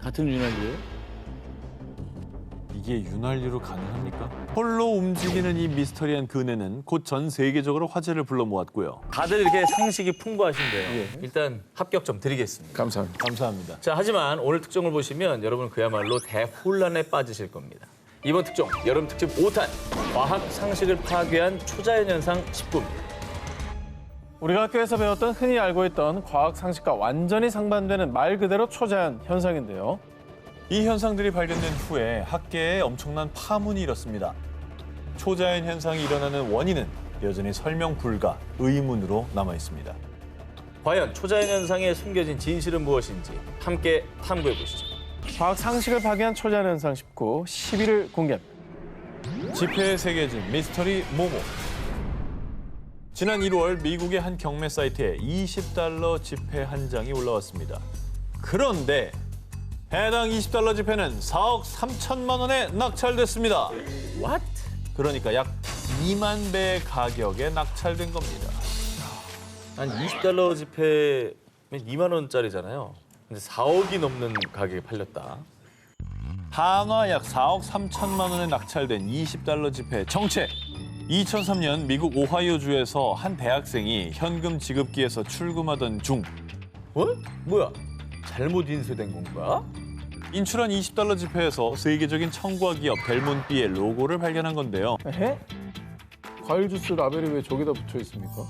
같은 윤활유예요? 이게 윤활유로 가능합니까? 홀로 움직이는 이 미스터리한 그네는 곧 전 세계적으로 화제를 불러 모았고요. 다들 이렇게 상식이 풍부하신데요. 일단 합격점 드리겠습니다. 감사합니다. 감사합니다. 자, 하지만 오늘 특종을 보시면 여러분 그야말로 대혼란에 빠지실 겁니다. 이번 특종 여름 특집 5탄 과학 상식을 파괴한 초자연 현상 19입니다. 우리가 학교에서 배웠던 흔히 알고 있던 과학 상식과 완전히 상반되는 말 그대로 초자연 현상인데요. 이 현상들이 발견된 후에 학계에 엄청난 파문이 일었습니다. 초자연 현상이 일어나는 원인은 여전히 설명 불가, 의문으로 남아 있습니다. 과연 초자연 현상에 숨겨진 진실은 무엇인지 함께 탐구해 보시죠. 과학 상식을 파괴한 초자연 현상 19, 10위를 공개합니다. 지폐에 새겨진 미스터리 모모. 지난 1월 미국의 한 경매 사이트에 $20 지폐 한 장이 올라왔습니다. 그런데 해당 $20 지폐는 4억 3천만 원에 낙찰됐습니다. What? 그러니까 약 2만 배의 가격에 낙찰된 겁니다. 한 $20 지폐면 2만 원짜리잖아요. 근데 4억이 넘는 가격에 팔렸다. 한화 약 4억 3천만 원에 낙찰된 $20 지폐 정체. 2003년 미국 오하이오주에서 한 대학생이 현금 지급기에서 출금하던 중 어? 뭐야? 잘못 인쇄된 건가? 인출한 $20 지폐에서 세계적인 청과 기업 델몬비의 로고를 발견한 건데요. 에? 과일 주스 라벨이 왜 저기다 붙여 있습니까?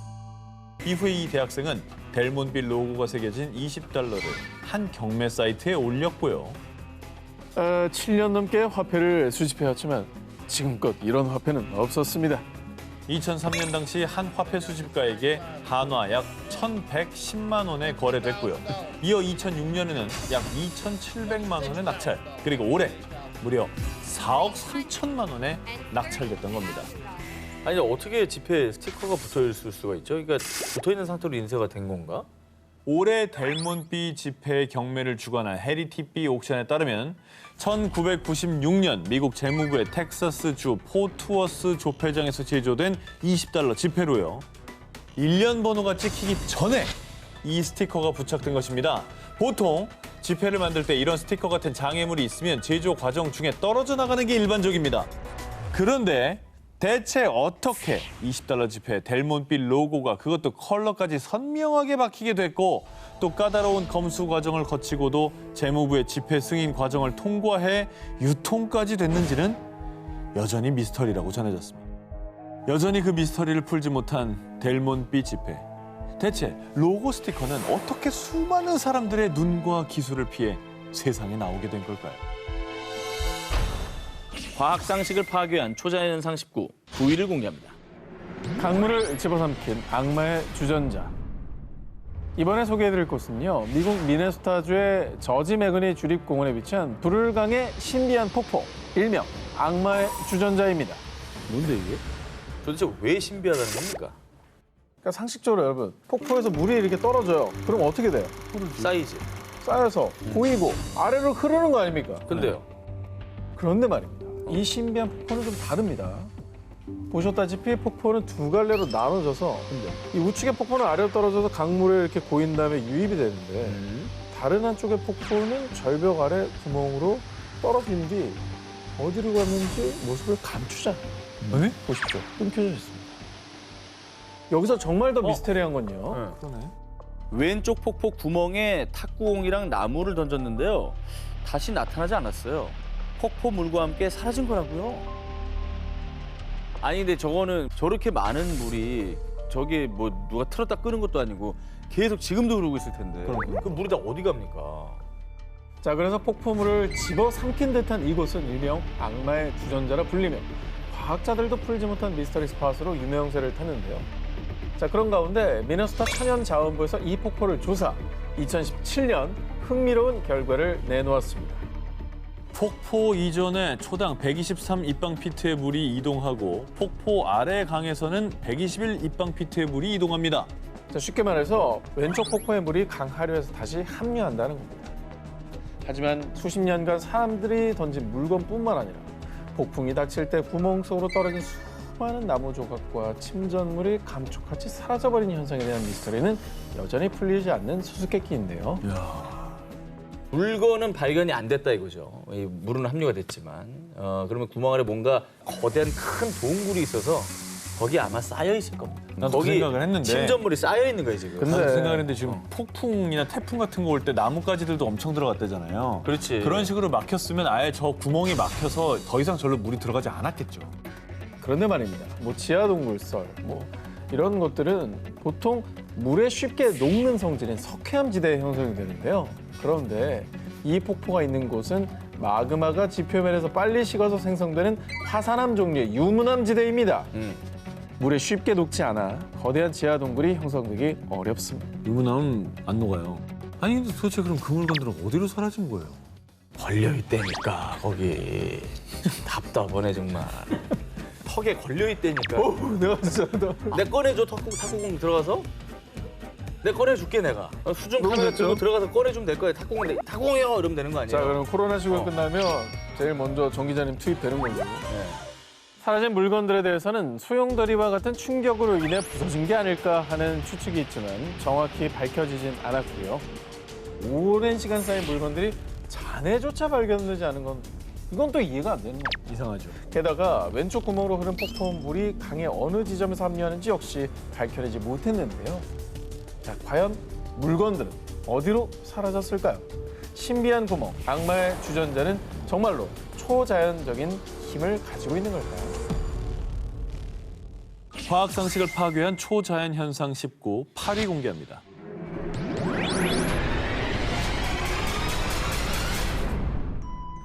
이후에 이 대학생은 델몬비 로고가 새겨진 $20를 한 경매 사이트에 올렸고요. 7년 넘게 화폐를 수집해왔지만 지금껏 이런 화폐는 없었습니다. 2003년 당시 한 화폐 수집가에게 한화 약 1,110만 원에 거래됐고요. 이어 2006년에는 약 2,700만 원에 낙찰, 그리고 올해 무려 4억 3천만 원에 낙찰됐던 겁니다. 아니 어떻게 지폐에 스티커가 붙어 있을 수가 있죠? 그러니까 붙어 있는 상태로 인쇄가 된 건가? 올해 델몬비 지폐의 경매를 주관한 헤리티비 옥션에 따르면 1996년 미국 재무부의 텍사스주 포트워스 조폐장에서 제조된 $20 지폐로요. 1년 번호가 찍히기 전에 이 스티커가 부착된 것입니다. 보통 지폐를 만들 때 이런 스티커 같은 장애물이 있으면 제조 과정 중에 떨어져 나가는 게 일반적입니다. 그런데 대체 어떻게 $20 지폐 델몬비 로고가 그것도 컬러까지 선명하게 박히게 됐고 또 까다로운 검수 과정을 거치고도 재무부의 지폐 승인 과정을 통과해 유통까지 됐는지는 여전히 미스터리라고 전해졌습니다. 여전히 그 미스터리를 풀지 못한 델몬비 지폐. 대체 로고 스티커는 어떻게 수많은 사람들의 눈과 기술을 피해 세상에 나오게 된 걸까요? 과학 상식을 파괴한 초자연 현상 19, 9위를 공개합니다. 강물을 집어삼킨 악마의 주전자. 이번에 소개해드릴 곳은요. 미국 미네소타주의 저지 매그니 주립공원에 위치한 불을강의 신비한 폭포, 일명 악마의 주전자입니다. 뭔데 이게? 도대체 왜 신비하다는 겁니까? 그러니까 상식적으로 여러분, 폭포에서 물이 이렇게 떨어져요. 그럼 어떻게 돼요? 사이즈. 쌓여서 고이고 아래로 흐르는 거 아닙니까? 근데요. 그런데 말입니다. 이 신비한 폭포는 좀 다릅니다. 보셨다시피 폭포는 두 갈래로 나눠져서 이 우측의 폭포는 아래로 떨어져서 강물에 이렇게 고인 다음에 유입이 되는데 다른 한쪽의 폭포는 절벽 아래 구멍으로 떨어진 뒤 어디로 갔는지 모습을 감추지 않아요. 네? 보십시오. 끊겨져 있습니다. 여기서 정말 더 미스테리한 건요. 그러네. 왼쪽 폭포 구멍에 탁구공이랑 나무를 던졌는데요. 다시 나타나지 않았어요. 폭포 물과 함께 사라진 거라고요. 아니 근데 저거는 저렇게 많은 물이 저게 뭐 누가 틀었다 끄는 것도 아니고 계속 지금도 흐르고 있을 텐데. 그럼 물이 다 어디 갑니까? 자, 그래서 폭포물을 집어삼킨 듯한 이곳은 일명 악마의 주전자라 불리며 과학자들도 풀지 못한 미스터리 스팟으로 유명세를 탔는데요. 자, 그런 가운데 미네소타 천연자원부에서 이 폭포를 조사, 2017년 흥미로운 결과를 내놓았습니다. 폭포 이전에 초당 123 입방피트의 물이 이동하고 폭포 아래 강에서는 121 입방피트의 물이 이동합니다. 자, 쉽게 말해서 왼쪽 폭포의 물이 강 하류에서 다시 합류한다는 겁니다. 하지만 수십 년간 사람들이 던진 물건뿐만 아니라 폭풍이 닥칠 때 구멍 속으로 떨어진 수많은 나무 조각과 침전물이 감쪽같이 사라져버린 현상에 대한 미스터리는 여전히 풀리지 않는 수수께끼인데요. 물건은 발견이 안 됐다 이거죠. 이 물은 함유가 됐지만 그러면 구멍 안에 뭔가 거대한 큰 동굴이 있어서 거기 아마 쌓여 있을 겁니다. 나도 그 생각을 했는데. 침전물이 쌓여 있는 거예요 지금. 근데- 나도 생각했는데 지금 폭풍이나 태풍 같은 거 올 때 나뭇가지들도 엄청 들어갔대잖아요. 그렇지. 그런 식으로 막혔으면 아예 저 구멍이 막혀서 더 이상 절로 물이 들어가지 않았겠죠. 그런데 말입니다. 뭐 지하동굴 썰, 뭐 이런 것들은 보통 물에 쉽게 녹는 성질인 석회암 지대에 형성이 되는데요. 그런데 이 폭포가 있는 곳은 마그마가 지표면에서 빨리 식어서 생성되는 화산암 종류의 유문암 지대입니다. 물에 쉽게 녹지 않아 거대한 지하동굴이 형성되기 어렵습니다. 유문암은 안 녹아요. 아니 근데 도대체 그럼 그 물건들은 어디로 사라진 거예요? 걸려 있다니까 거기. 답답하네 정말. 턱에 걸려 있다니까. 내가 진짜 내 꺼내줘 탁구공 들어가서. 내 꺼내줄게 내가. 수중 너무 카메라 됐죠? 들고 들어가서 꺼내주면 될 거야. 탁구공이요 이러면 되는 거 아니에요? 자, 그럼 코로나19가 끝나면 제일 먼저 정 기자님 투입되는 거죠. 네. 사라진 물건들에 대해서는 소용돌이와 같은 충격으로 인해 부서진 게 아닐까 하는 추측이 있지만 정확히 밝혀지진 않았고요. 오랜 시간 쌓인 물건들이 잔해조차 발견되지 않은 건 이건 또 이해가 안 되는 거예요. 이상하죠. 게다가 왼쪽 구멍으로 흐른 폭포물이 강의 어느 지점에서 합류하는지 역시 밝혀내지 못했는데요. 자, 과연 물건들은 어디로 사라졌을까요? 신비한 구멍, 악마의 주전자는 정말로 초자연적인 힘을 가지고 있는 걸까요? 과학 상식을 파괴한 초자연 현상 19 8위 공개합니다.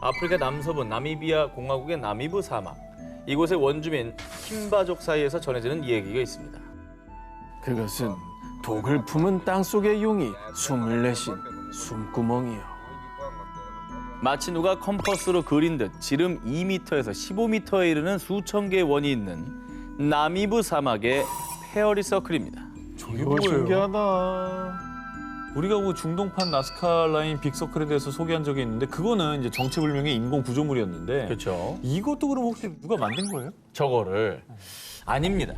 아프리카 남서부 나미비아 공화국의 나미부 사막. 이곳의 원주민 킴바족 사이에서 전해지는 이야기가 있습니다. 그것은 독을 품은 땅속의 용이 숨을 내쉰 숨구멍이요. 마치 누가 컴퍼스로 그린 듯 지름 2m에서 15m에 이르는 수천 개의 원이 있는 나미부 사막의 페어리 서클입니다. 저게 이거 신기하다. 우리가 그 중동판 나스카 라인 빅서클에 대해서 소개한 적이 있는데 그거는 이제 정체불명의 인공 구조물이었는데 그렇죠. 이것도 그럼 혹시 누가 만든 거예요? 저거를 아닙니다.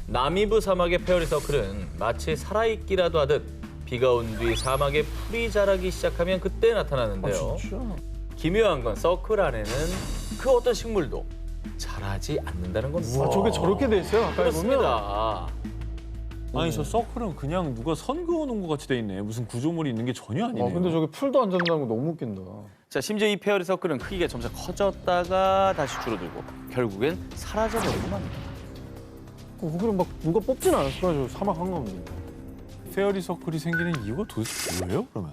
나미부 사막의 페어리 서클은 마치 살아있기라도 하듯 비가 온 뒤 사막에 풀이 자라기 시작하면 그때 나타나는데요. 진짜? 기묘한 건 서클 안에는 그 어떤 식물도 자라지 않는다는 겁니다. 와, 저게 저렇게 돼 있어요? 가까이 보면? 그렇습니다. 아니 저 서클은 그냥 누가 선 그어놓은 것 같이 돼 있네. 무슨 구조물이 있는 게 전혀 아니네요. 근데 저게 풀도 안 잔다는 거 너무 웃긴다. 자, 심지어 이 페어리 서클은 크기가 점차 커졌다가 다시 줄어들고 결국엔 사라져버리고 맙니다. 거기를 막 누가 뽑진 않았을 거야, 저 사막 한가운데. 페어리 서클이 생기는 이유가 도대체 뭐예요? 그러면?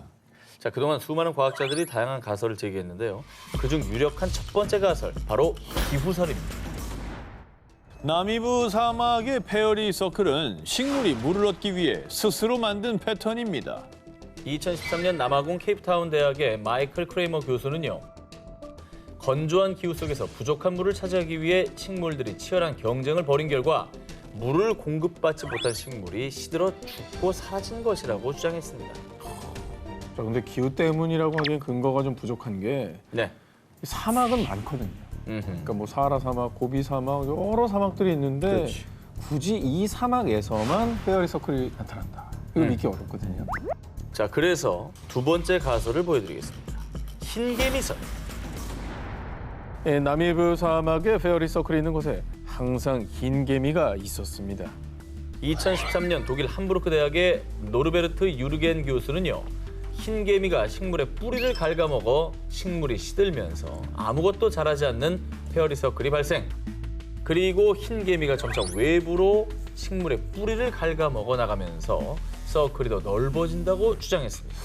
자, 그동안 수많은 과학자들이 다양한 가설을 제기했는데요. 그중 유력한 첫 번째 가설, 바로 기후설입니다. 나미부 사막의 페어리 서클은 식물이 물을 얻기 위해 스스로 만든 패턴입니다. 2013년 남아공 케이프타운 대학의 마이클 크레이머 교수는요. 건조한 기후 속에서 부족한 물을 차지하기 위해 식물들이 치열한 경쟁을 벌인 결과 물을 공급받지 못한 식물이 시들어 죽고 사라진 것이라고 주장했습니다. 자, 근데 기후 때문이라고 하기엔 근거가 좀 부족한 게 네. 사막은 많거든요. 음흠. 그러니까 뭐 사하라 사막, 고비 사막 여러 사막들이 있는데 그렇지. 굳이 이 사막에서만 페어리 서클이 나타난다. 이거 믿기 어렵거든요. 자, 그래서 두 번째 가설을 보여드리겠습니다. 흰개미설. 예, 나미부 사막에 페어리 서클이 있는 곳에 항상 흰 개미가 있었습니다. 2013년 독일 함부르크 대학의 노르베르트 유르겐 교수는요. 흰개미가 식물의 뿌리를 갉아먹어 식물이 시들면서 아무것도 자라지 않는 페어리 서클이 발생. 그리고 흰개미가 점차 외부로 식물의 뿌리를 갉아먹어 나가면서 서클이 더 넓어진다고 주장했습니다.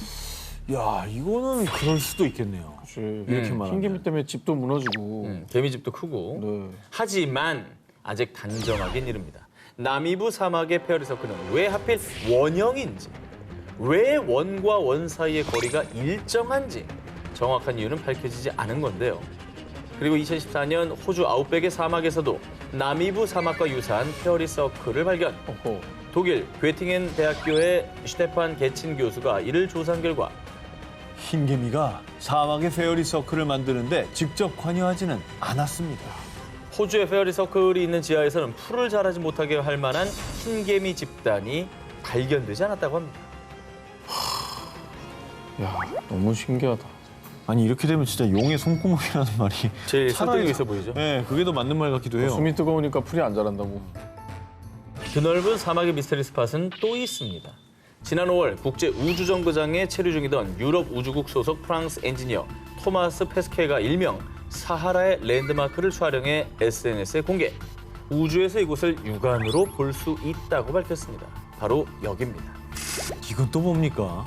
야 이거는 그럴 수도 있겠네요. 이렇게 말하면. 흰 개미 때문에 집도 무너지고. 개미집도 크고. 네. 하지만 아직 단정하긴 이릅니다. 나미부 사막의 페어리 서클은 왜 하필 원형인지, 왜 원과 원 사이의 거리가 일정한지 정확한 이유는 밝혀지지 않은 건데요. 그리고 2014년 호주 아웃백의 사막에서도 나미부 사막과 유사한 페어리 서클을 발견. 어허. 독일 괴팅엔 대학교의 슈테판 게친 교수가 이를 조사한 결과 흰개미가 사막의 페어리 서클을 만드는데 직접 관여하지는 않았습니다. 호주의 페어리 서클이 있는 지하에서는 풀을 자라지 못하게 할 만한 흰개미 집단이 발견되지 않았다고 합니다. 야, 너무 신기하다. 아니 이렇게 되면 진짜 용의 손구멍이라는 말이 제일 차라리- 설득력 있어 보이죠? 네, 그게 더 맞는 말 같기도 해요. 숨이 뜨거우니까 풀이 안 자란다고. 드넓은 사막의 미스터리 스팟은 또 있습니다. 지난 5월 국제우주정거장에 체류 중이던 유럽 우주국 소속 프랑스 엔지니어 토마스 페스케가 일명 사하라의 랜드마크를 촬영해 SNS에 공개. 우주에서 이곳을 육안으로 볼 수 있다고 밝혔습니다. 바로 여기입니다. 이건 또 뭡니까?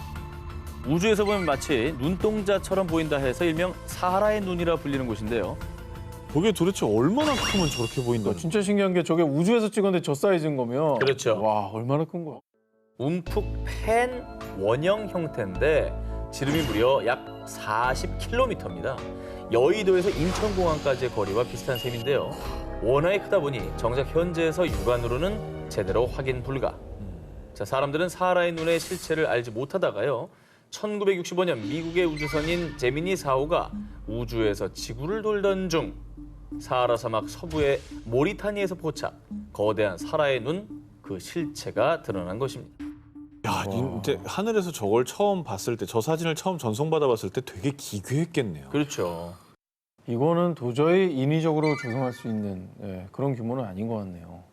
우주에서 보면 마치 눈동자처럼 보인다 해서 일명 사하라의 눈이라 불리는 곳인데요. 저게 도대체 얼마나 크면 저렇게 보인다? 진짜 신기한 게 저게 우주에서 찍었는데 저 사이즈인 거면. 그렇죠. 와, 얼마나 큰 거야. 움푹 팬 원형 형태인데 지름이 무려 약 40km입니다. 여의도에서 인천공항까지의 거리와 비슷한 셈인데요. 워낙에 크다 보니 정작 현재에서 육안으로는 제대로 확인 불가. 자, 사람들은 사하라의 눈의 실체를 알지 못하다가요. 1965년 미국의 우주선인 제미니 4호가 우주에서 지구를 돌던 중 사하라 사막 서부의 모리타니에서 포착. 거대한 사하라의 눈, 그 실체가 드러난 것입니다. 야, 근데 하늘에서 저걸 처음 봤을 때, 저 사진을 처음 전송받아 봤을 때 되게 기괴했겠네요. 그렇죠. 이거는 도저히 인위적으로 조성할 수 있는 그런 규모는 아닌 것 같네요.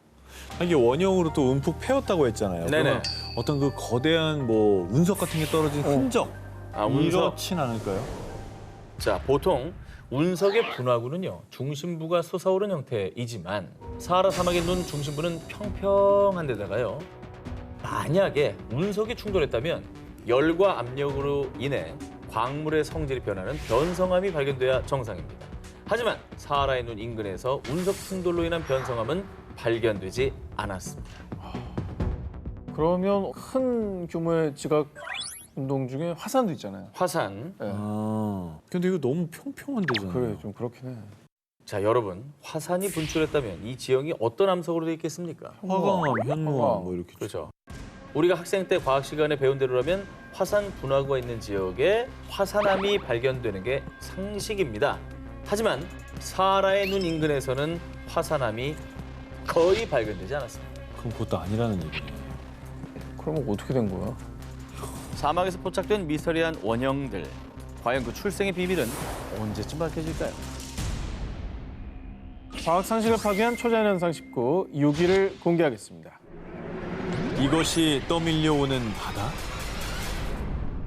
이게 원형으로 또 움푹 패였다고 했잖아요. 네네. 그러면 어떤 그 거대한 뭐 운석 같은 게 떨어진 흔적 아, 운석. 이렇진 않을까요? 자, 보통 운석의 분화구는요, 중심부가 솟아오른 형태이지만 사하라 사막의 눈 중심부는 평평한 데다가요, 만약에 운석이 충돌했다면 열과 압력으로 인해 광물의 성질이 변하는 변성암이 발견돼야 정상입니다. 하지만 사하라의 눈 인근에서 운석 충돌로 인한 변성암은 발견되지 않았습니다. 그러면 큰 규모의 지각 운동 중에 화산도 있잖아요. 화산. 네. 아, 근데 이거 너무 평평한 데잖아요. 그래, 좀 그렇긴 해. 자, 여러분, 화산이 분출했다면 이 지형이 어떤 암석으로 되어 있겠습니까? 화강암, 현무암 뭐 이렇게. 그렇죠. 우리가 학생 때 과학 시간에 배운 대로라면 화산 분화구가 있는 지역에 화산암이 발견되는 게 상식입니다. 하지만 사하라의 눈 인근에서는 화산암이 거의 발견되지 않았습니다. 그럼 그것도 아니라는 얘기네. 그러면 어떻게 된 거야? 사막에서 포착된 미스터리한 원형들. 과연 그 출생의 비밀은 언제쯤 밝혀질까요? 과학 상식을 파괴한 초자연현상 19, 6위를 공개하겠습니다. 이것이 떠밀려오는 바다?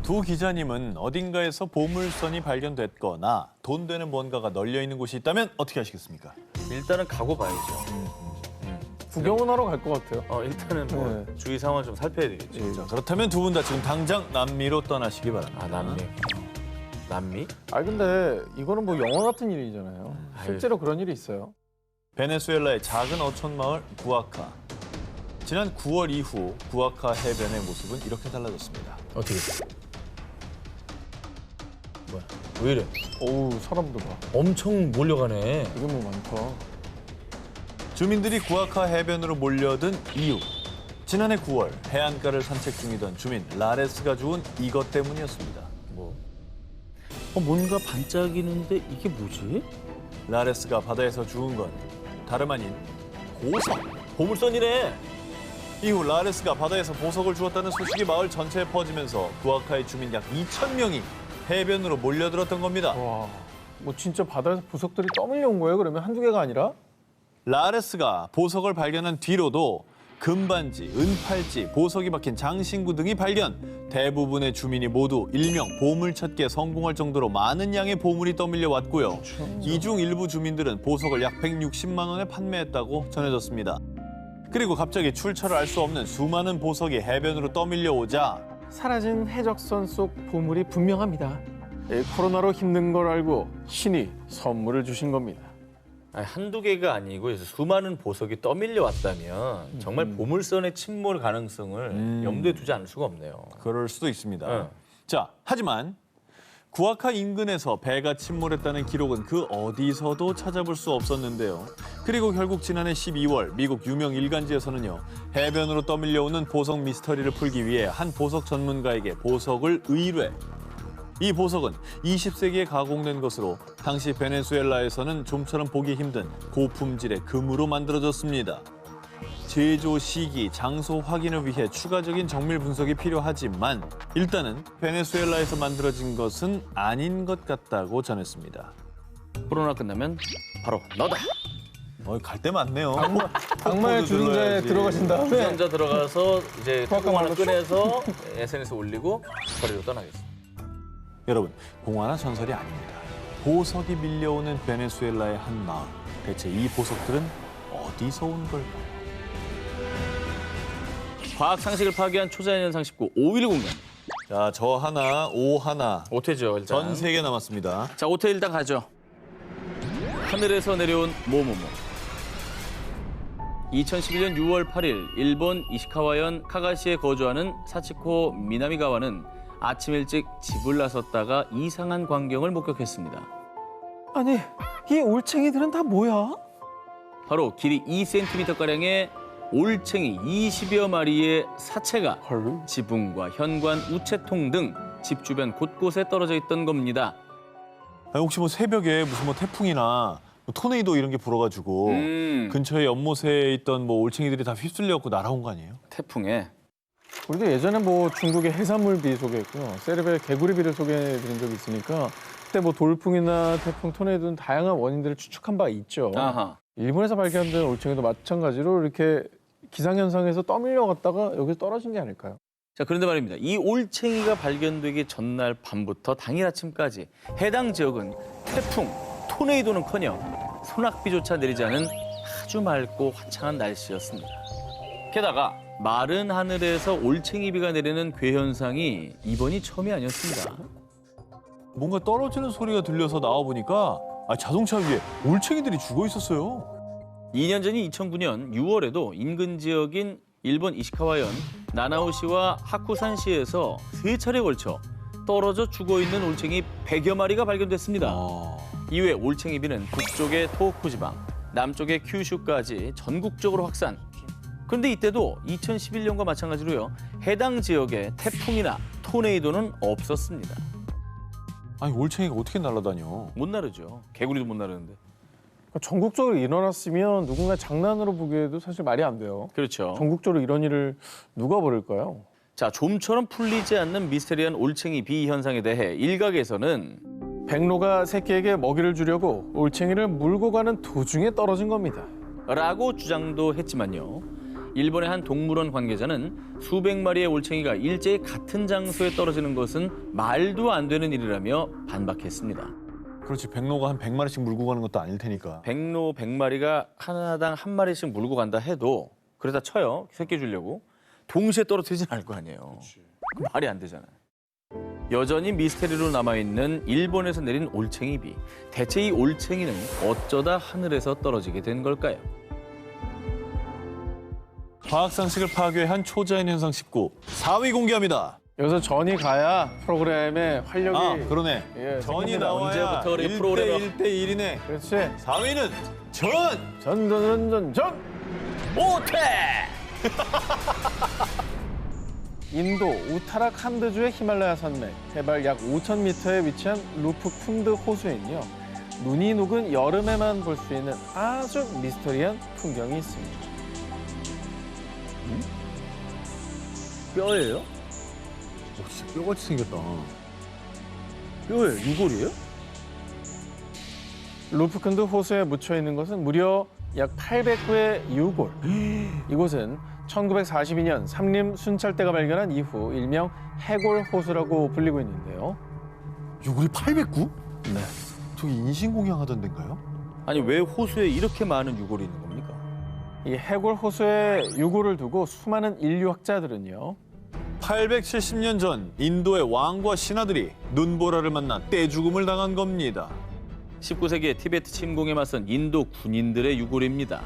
두 기자님은 어딘가에서 보물선이 발견됐거나 돈 되는 뭔가가 널려 있는 곳이 있다면 어떻게 하시겠습니까? 일단은 가고 봐야죠. 구경은 하러 갈 것 같아요. 일단은 뭐 네. 주위 상황 좀 살펴야 되겠죠. 자, 그렇다면 두 분 다 지금 당장 남미로 떠나시기 바랍니다. 아, 남미. 남미? 아 근데 이거는 뭐 영화 같은 일이잖아요. 실제로 그런 일이 있어요. 베네수엘라의 작은 어촌 마을 구아카. 지난 9월 이후 구아카 해변의 모습은 이렇게 달라졌습니다. 어떻게? 뭐야? 왜 이래? 어우, 사람들 봐. 엄청 몰려가네. 이게 뭐 많다. 주민들이 구아카 해변으로 몰려든 이유. 지난해 9월 해안가를 산책 중이던 주민 라레스가 주운 이것 때문이었습니다. 뭐? 뭔가 반짝이는데 이게 뭐지? 라레스가 바다에서 주운 건 다름 아닌 보석. 보물선이네. 이후 라레스가 바다에서 보석을 주었다는 소식이 마을 전체에 퍼지면서 구아카의 주민 약 2,000명이 해변으로 몰려들었던 겁니다. 와, 뭐 진짜 바다에서 보석들이 떠밀려 온 거예요? 그러면 한두 개가 아니라? 라레스가 보석을 발견한 뒤로도 금반지, 은팔찌, 보석이 박힌 장신구 등이 발견. 대부분의 주민이 모두 일명 보물찾기에 성공할 정도로 많은 양의 보물이 떠밀려 왔고요. 이 중 일부 주민들은 보석을 약 160만 원에 판매했다고 전해졌습니다. 그리고 갑자기 출처를 알 수 없는 수많은 보석이 해변으로 떠밀려 오자 사라진 해적선 속 보물이 분명합니다. 코로나로 힘든 걸 알고 신이 선물을 주신 겁니다. 아니, 한두 개가 아니고 수많은 보석이 떠밀려 왔다면 정말 보물선의 침몰 가능성을 염두에 두지 않을 수가 없네요. 그럴 수도 있습니다. 네. 자, 하지만 구아카 인근에서 배가 침몰했다는 기록은 그 어디서도 찾아볼 수 없었는데요. 그리고 결국 지난해 12월 미국 유명 일간지에서는요. 해변으로 떠밀려오는 보석 미스터리를 풀기 위해 한 보석 전문가에게 보석을 의뢰. 이 보석은 20세기에 가공된 것으로 당시 베네수엘라에서는 좀처럼 보기 힘든 고품질의 금으로 만들어졌습니다. 제조 시기, 장소 확인을 위해 추가적인 정밀 분석이 필요하지만 일단은 베네수엘라에서 만들어진 것은 아닌 것 같다고 전했습니다. 코로나 끝나면 바로 너다. 갈 데 많네요. 악마의 주전자에 눌러야지. 들어가신 다음에 주전자 들어가서 이제 토악감 뚜껑 하나 말로 꺼내서 SNS 에 올리고 거리로 떠나겠습니다. 여러분, 공화나 전설이 아닙니다. 보석이 밀려오는 베네수엘라의 한 마을. 대체 이 보석들은 어디서 온 걸까요? 과학 상식을 파괴한 초자연 현상 19 5위를 공개합니다. 자, 저 하나, 오 하나. 오태죠 일단. 전 3개 남았습니다. 자, 오태 일단 가죠. 하늘에서 내려온 모모모. 2011년 6월 8일 일본 이시카와현 카가시에 거주하는 사치코 미나미가와는 아침 일찍 집을 나섰다가 이상한 광경을 목격했습니다. 아니 이 올챙이들은 다 뭐야? 바로 길이 2cm가량의 올챙이 20여 마리의 사체가 지붕과 현관, 우체통 등 집 주변 곳곳에 떨어져 있던 겁니다. 혹시 뭐 새벽에 무슨 뭐 태풍이나 뭐 토네이도 이런 게 불어가지고 근처에 연못에 있던 뭐 올챙이들이 다 휩쓸려갖고 날아온 거 아니에요? 태풍에. 우리도 예전에 뭐 중국의 해산물 비 소개했고요. 세르비아의 개구리 비를 소개해드린 적이 있으니까 그때 뭐 돌풍이나 태풍, 토네이도는 다양한 원인들을 추측한 바가 있죠. 아하. 일본에서 발견된 올챙이도 마찬가지로 이렇게 기상현상에서 떠밀려갔다가 여기서 떨어진 게 아닐까요? 자, 그런데 말입니다. 이 올챙이가 발견되기 전날 밤부터 당일 아침까지 해당 지역은 태풍, 토네이도는커녕 소낙비조차 내리지 않은 아주 맑고 화창한 날씨였습니다. 게다가 마른 하늘에서 올챙이비가 내리는 괴현상이 이번이 처음이 아니었습니다. 뭔가 떨어지는 소리가 들려서 나와보니까 자동차 위에 올챙이들이 죽어 있었어요. 2년 전인 2009년 6월에도 인근 지역인 일본 이시카와현 나나오시와 하쿠산시에서 3차례에 걸쳐 떨어져 죽어있는 올챙이 100여 마리가 발견됐습니다. 이후에 올챙이비는 북쪽의 토호쿠 지방, 남쪽의 큐슈까지 전국적으로 확산. 그런데 이때도 2011년과 마찬가지로요. 해당 지역에 태풍이나 토네이도는 없었습니다. 아니 올챙이가 어떻게 날아다녀? 못 나르죠. 개구리도 못 나르는데. 전국적으로 일어났으면 누군가 장난으로 보기에도 사실 말이 안 돼요. 그렇죠. 전국적으로 이런 일을 누가 벌일까요? 자, 좀처럼 풀리지 않는 미스테리한 올챙이 비 현상에 대해 일각에서는 백로가 새끼에게 먹이를 주려고 올챙이를 물고 가는 도중에 떨어진 겁니다. 라고 주장도 했지만요. 일본의 한 동물원 관계자는 수백 마리의 올챙이가 일제히 같은 장소에 떨어지는 것은 말도 안 되는 일이라며 반박했습니다. 그렇지, 백로가 한 100마리씩 물고 가는 것도 아닐 테니까. 백로 100마리가 하나당 한 마리씩 물고 간다 해도 그러다 쳐요. 새끼 주려고. 동시에 떨어뜨리진 않을 거 아니에요. 말이 안 되잖아요. 여전히 미스테리로 남아있는 일본에서 내린 올챙이 비. 대체 이 올챙이는 어쩌다 하늘에서 떨어지게 된 걸까요? 과학 상식을 파괴한 초자연 현상 19 4위 공개합니다. 여기서 전이 가야 프로그램의 활력이 그러네. 예, 전이 생깁니다. 나와야 언제부터 우리 1대 프로그램을- 1대1이네. 그렇지. 4위는 전! 전. 오태! 인도 우타라 칸드주의 히말라야 산맥 해발 약 5,000m에 위치한 루프쿤드 호수에는요. 눈이 녹은 여름에만 볼 수 있는 아주 미스터리한 풍경이 있습니다. 뼈예요? 진짜 뼈같이 생겼다. 뼈예요? 유골이에요? 루프쿤드 호수에 묻혀 있는 것은 무려 약 800구의 유골. 이곳은 1942년 삼림 순찰대가 발견한 이후 일명 해골 호수라고 불리고 있는데요. 유골이 809? 네. 저기 인신공양 하던 데인가요? 아니, 왜 호수에 이렇게 많은 유골이 있는 겁니까? 이 해골 호수에 유골을 두고 수많은 인류학자들은요. 870년 전 인도의 왕과 신하들이 눈보라를 만나 떼죽음을 당한 겁니다. 19세기의 티베트 침공에 맞선 인도 군인들의 유골입니다.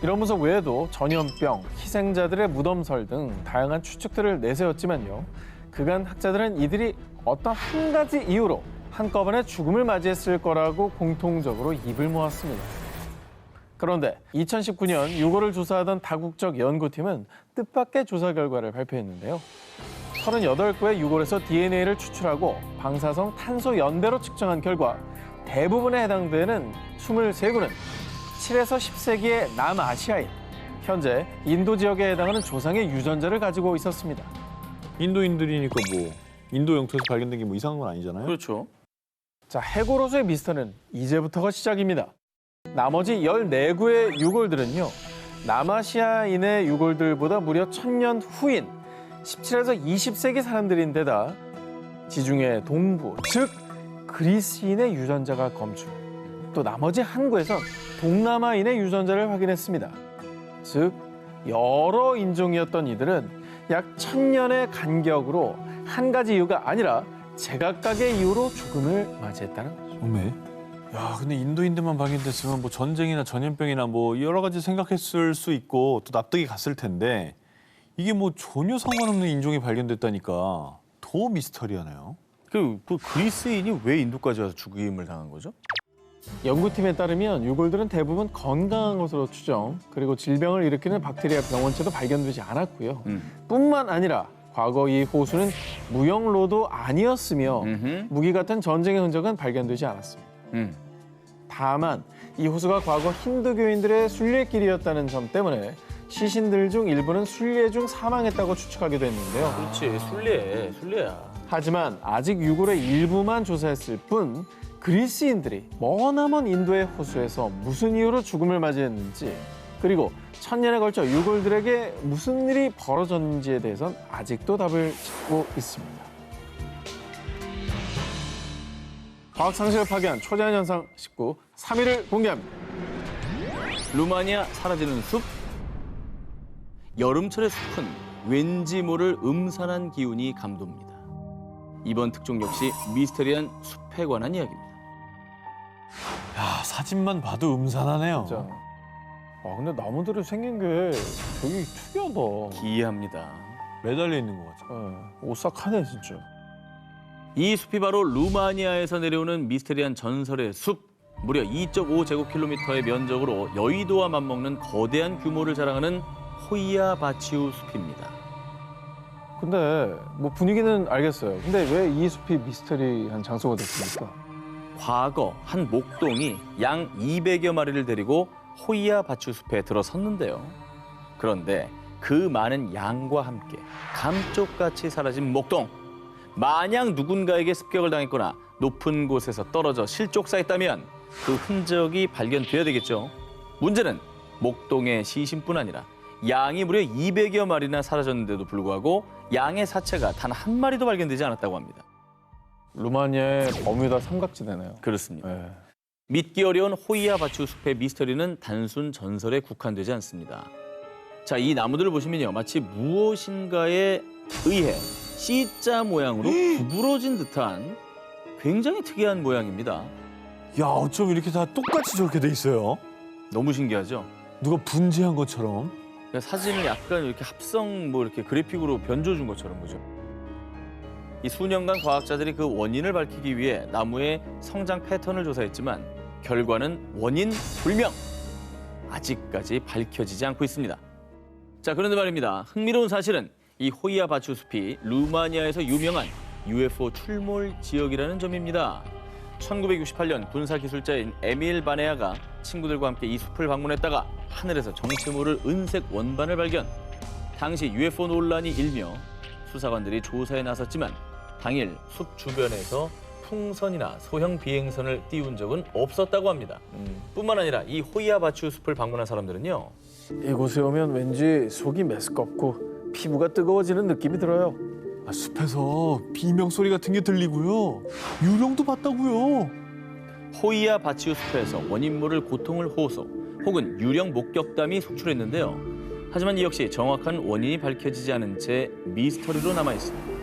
이런 분석 외에도 전염병, 희생자들의 무덤설 등 다양한 추측들을 내세웠지만요. 그간 학자들은 이들이 어떤 한 가지 이유로 한꺼번에 죽음을 맞이했을 거라고 공통적으로 입을 모았습니다. 그런데 2019년 유골을 조사하던 다국적 연구팀은 뜻밖의 조사 결과를 발표했는데요. 38구의 유골에서 DNA를 추출하고 방사성 탄소 연대로 측정한 결과 대부분에 해당되는 23구는 7에서 10세기의 남아시아인, 현재 인도 지역에 해당하는 조상의 유전자를 가지고 있었습니다. 인도인들이니까 뭐 인도 영토에서 발견된 게 뭐 이상한 건 아니잖아요. 그렇죠. 자, 해고로서의 미스터는 이제부터가 시작입니다. 나머지 14구의 유골들은요, 남아시아인의 유골들보다 무려 1000년 후인 17에서 20세기 사람들인데다 지중해 동부, 즉 그리스인의 유전자가 검출. 또 나머지 한 구에선 동남아인의 유전자를 확인했습니다. 즉 여러 인종이었던 이들은 약 1000년의 간격으로 한 가지 이유가 아니라 제각각의 이유로 죽음을 맞이했다는 거죠. 어메. 야, 근데 인도인들만 발견됐으면 뭐 전쟁이나 전염병이나 뭐 여러 가지 생각했을 수 있고 또 납득이 갔을 텐데 이게 뭐 전혀 상관없는 인종이 발견됐다니까 더 미스터리하네요. 그 그리스인이 왜 인도까지 와서 죽임을 당한 거죠? 연구팀에 따르면 유골들은 대부분 건강한 것으로 추정, 그리고 질병을 일으키는 박테리아 병원체도 발견되지 않았고요. 뿐만 아니라 과거 이 호수는 무역로도 아니었으며 무기 같은 전쟁의 흔적은 발견되지 않았습니다. 다만 이 호수가 과거 힌두교인들의 순례길이었다는 점 때문에 시신들 중 일부는 순례 중 사망했다고 추측하기도 했는데요. 그렇지, 순례야. 하지만 아직 유골의 일부만 조사했을 뿐 그리스인들이 머나먼 인도의 호수에서 무슨 이유로 죽음을 맞이했는지, 그리고 1000년에 걸쳐 유골들에게 무슨 일이 벌어졌는지에 대해선 아직도 답을 찾고 있습니다. 과학 상식을 파괴한 초자연 현상 19, 3위를 공개합니다. 루마니아 사라지는 숲? 여름철의 숲은 왠지 모를 음산한 기운이 감돕니다. 이번 특종 역시 미스테리한 숲에 관한 이야기입니다. 야, 사진만 봐도 음산하네요. 진짜. 근데 나무들이 생긴 게 되게 특이하다. 기이합니다. 매달려 있는 것 같죠. 오싹하네 진짜. 이 숲이 바로 루마니아에서 내려오는 미스테리한 전설의 숲. 무려 2.5제곱킬로미터의 면적으로 여의도와 맞먹는 거대한 규모를 자랑하는 호이아 바치우 숲입니다. 근데 뭐 분위기는 알겠어요. 근데 왜 이 숲이 미스터리한 장소가 됐습니까? 과거 한 목동이 양 200여 마리를 데리고 호이아 바치우 숲에 들어섰는데요. 그런데 그 많은 양과 함께 감쪽같이 사라진 목동. 만약 누군가에게 습격을 당했거나 높은 곳에서 떨어져 실족사했다면 그 흔적이 발견돼야 되겠죠. 문제는 목동의 시신뿐 아니라 양이 무려 200여 마리나 사라졌는데도 불구하고 양의 사체가 단 한 마리도 발견되지 않았다고 합니다. 루마니아의 버뮤다 삼각지대네요. 그렇습니다. 네. 믿기 어려운 호이아 바치우 숲의 미스터리는 단순 전설에 국한되지 않습니다. 자, 이 나무들을 보시면요, 마치 무엇인가에 의해 C자 모양으로 구부러진 듯한 굉장히 특이한 모양입니다. 야, 어쩜 이렇게 다 똑같이 저렇게 돼 있어요? 너무 신기하죠? 누가 분재한 것처럼. 그러니까 사진을 약간 이렇게 합성 뭐 이렇게 그래픽으로 변조준 것처럼 그죠? 이 수년간 과학자들이 그 원인을 밝히기 위해 나무의 성장 패턴을 조사했지만 결과는 원인 불명. 아직까지 밝혀지지 않고 있습니다. 자, 그런데 말입니다. 흥미로운 사실은 이 호이아 바치우 숲이 루마니아에서 유명한 UFO 출몰 지역이라는 점입니다. 1968년 군사기술자인 에밀 바네아가 친구들과 함께 이 숲을 방문했다가 하늘에서 정체 모를 은색 원반을 발견. 당시 UFO 논란이 일며 수사관들이 조사에 나섰지만 당일 숲 주변에서 풍선이나 소형 비행선을 띄운 적은 없었다고 합니다. 뿐만 아니라 이 호이아 바치우 숲을 방문한 사람들은요. 이곳에 오면 왠지 속이 메스껍고 피부가 뜨거워지는 느낌이 들어요. 아, 숲에서 비명 소리 같은 게 들리고요. 유령도 봤다고요. 호이아 바치우 숲에서 원인 모를 고통을 호소 혹은 유령 목격담이 속출했는데요. 하지만 이 역시 정확한 원인이 밝혀지지 않은 채 미스터리로 남아 있습니다.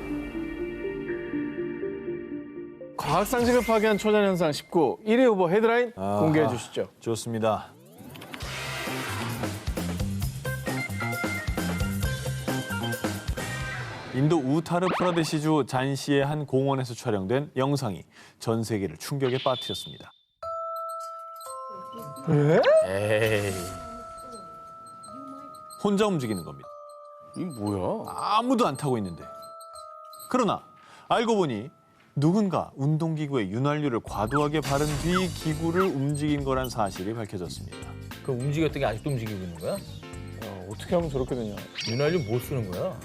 과학 상식을 파괴한 초자연 현상 19, 1위 후보 헤드라인 아하. 공개해 주시죠. 좋습니다. 인도 우타르 프라데시주 잔시의 한 공원에서 촬영된 영상이 전 세계를 충격에 빠뜨렸습니다. 에이, 혼자 움직이는 겁니다. 이 뭐야? 아무도 안 타고 있는데. 그러나 알고 보니 누군가 운동기구에 윤활유를 과도하게 바른 뒤 기구를 움직인 거란 사실이 밝혀졌습니다. 그 움직였던 게 아직도 움직이고 있는 거야? 어떻게 하면 저렇게 되냐. 윤활유 못 쓰는 거야?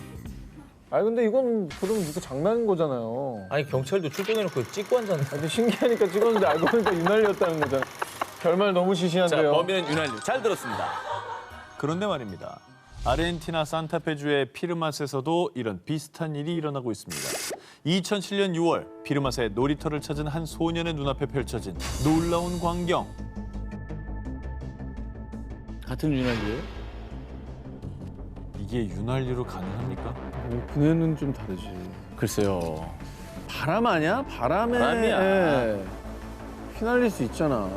아 근데 이건 그럼 누구 장난인 거잖아요. 아니 경찰도 출동해놓고 찍고 앉았네. 근데 신기하니까 찍었는데 알고 보니까 윤활유였다는 거잖아. 결말 너무 자, 시시한데요. 범인은 윤활유. 잘 들었습니다. 그런데 말입니다. 아르헨티나 산타페주의 피르맛에서도 이런 비슷한 일이 일어나고 있습니다. 2007년 6월 피르맛의 놀이터를 찾은 한 소년의 눈앞에 펼쳐진 놀라운 광경. 같은 윤활유예요? 이게 윤활유로 가능합니까? 그네는 좀 다르지. 글쎄요. 바람 아니야? 바람에 바람이야. 휘날릴 수 있잖아.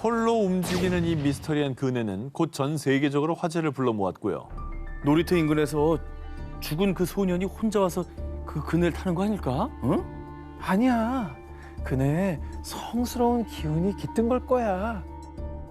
홀로 움직이는 이 미스터리한 그네는 곧 전 세계적으로 화제를 불러 모았고요. 놀이터 인근에서 죽은 그 소년이 혼자 와서 그 그네를 타는 거 아닐까? 응? 아니야. 그네 성스러운 기운이 깃든 걸 거야.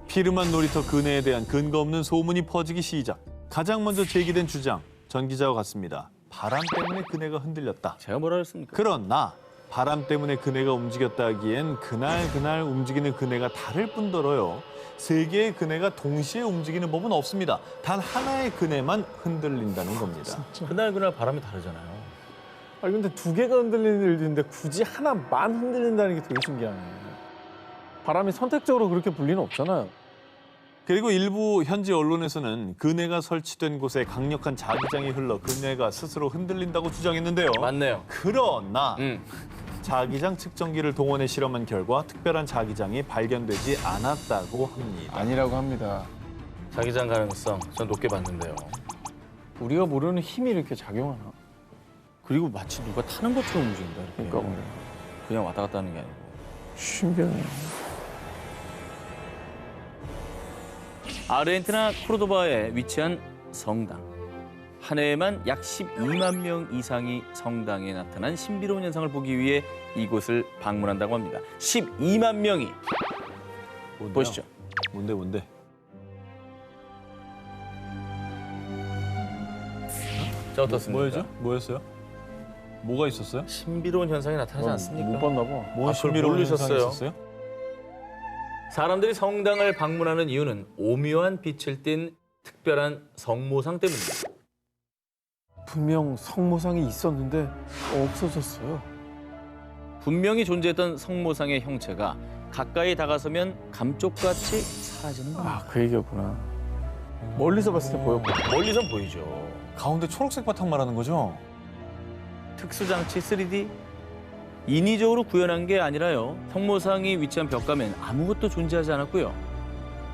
피르맛 놀이터 그네에 대한 근거 없는 소문이 퍼지기 시작. 가장 먼저 제기된 주장, 전 기자와 같습니다. 바람 때문에 그네가 흔들렸다. 제가 뭐라 그랬습니까? 그러나 바람 때문에 그네가 움직였다 하기엔 그날 움직이는 그네가 다를 뿐더러요. 세 개의 그네가 동시에 움직이는 법은 없습니다. 단 하나의 그네만 흔들린다는 겁니다. 그날 바람이 다르잖아요. 아니 근데 두 개가 흔들리는 일인데 굳이 하나만 흔들린다는 게 되게 신기하네. 바람이 선택적으로 그렇게 불 리는 없잖아요. 그리고 일부 현지 언론에서는 그네가 설치된 곳에 강력한 자기장이 흘러 그네가 스스로 흔들린다고 주장했는데요. 맞네요. 그러나 응. 자기장 측정기를 동원해 실험한 결과 특별한 자기장이 발견되지 않았다고 합니다. 아니라고 합니다. 자기장 가능성 전 높게 봤는데요. 우리가 모르는 힘이 이렇게 작용하나? 그리고 마치 누가 타는 것처럼 움직인다. 이렇게. 그러니까 말이야. 그냥 왔다 갔다 하는 게 아니고. 신기하네. 아르헨티나 코르도바에 위치한 성당. 한 해에만 약 12만 명 이상이 성당에 나타난 신비로운 현상을 보기 위해 이곳을 방문한다고 합니다. 12만 명이. 뭔데요? 보시죠. 뭔데? 자 어떻습니까? 뭐였어요? 뭐가 있었어요? 신비로운 현상이 나타나지 않습니까? 못 봤나 봐. 뭔 그걸 신비로운 모르셨어요? 현상이 있었어요? 사람들이 성당을 방문하는 이유는 오묘한 빛을 띤 특별한 성모상 때문입니다. 분명 성모상이 있었는데 없어졌어요. 분명히 존재했던 성모상의 형체가 가까이 다가서면 감쪽같이 사라지는 겁니다. 아, 그 얘기였구나. 멀리서 봤을 때 보였구나. 멀리선 보이죠. 가운데 초록색 바탕 말하는 거죠? 특수장치 3D? 인위적으로 구현한 게 아니라요. 성모상이 위치한 벽감엔 아무것도 존재하지 않았고요.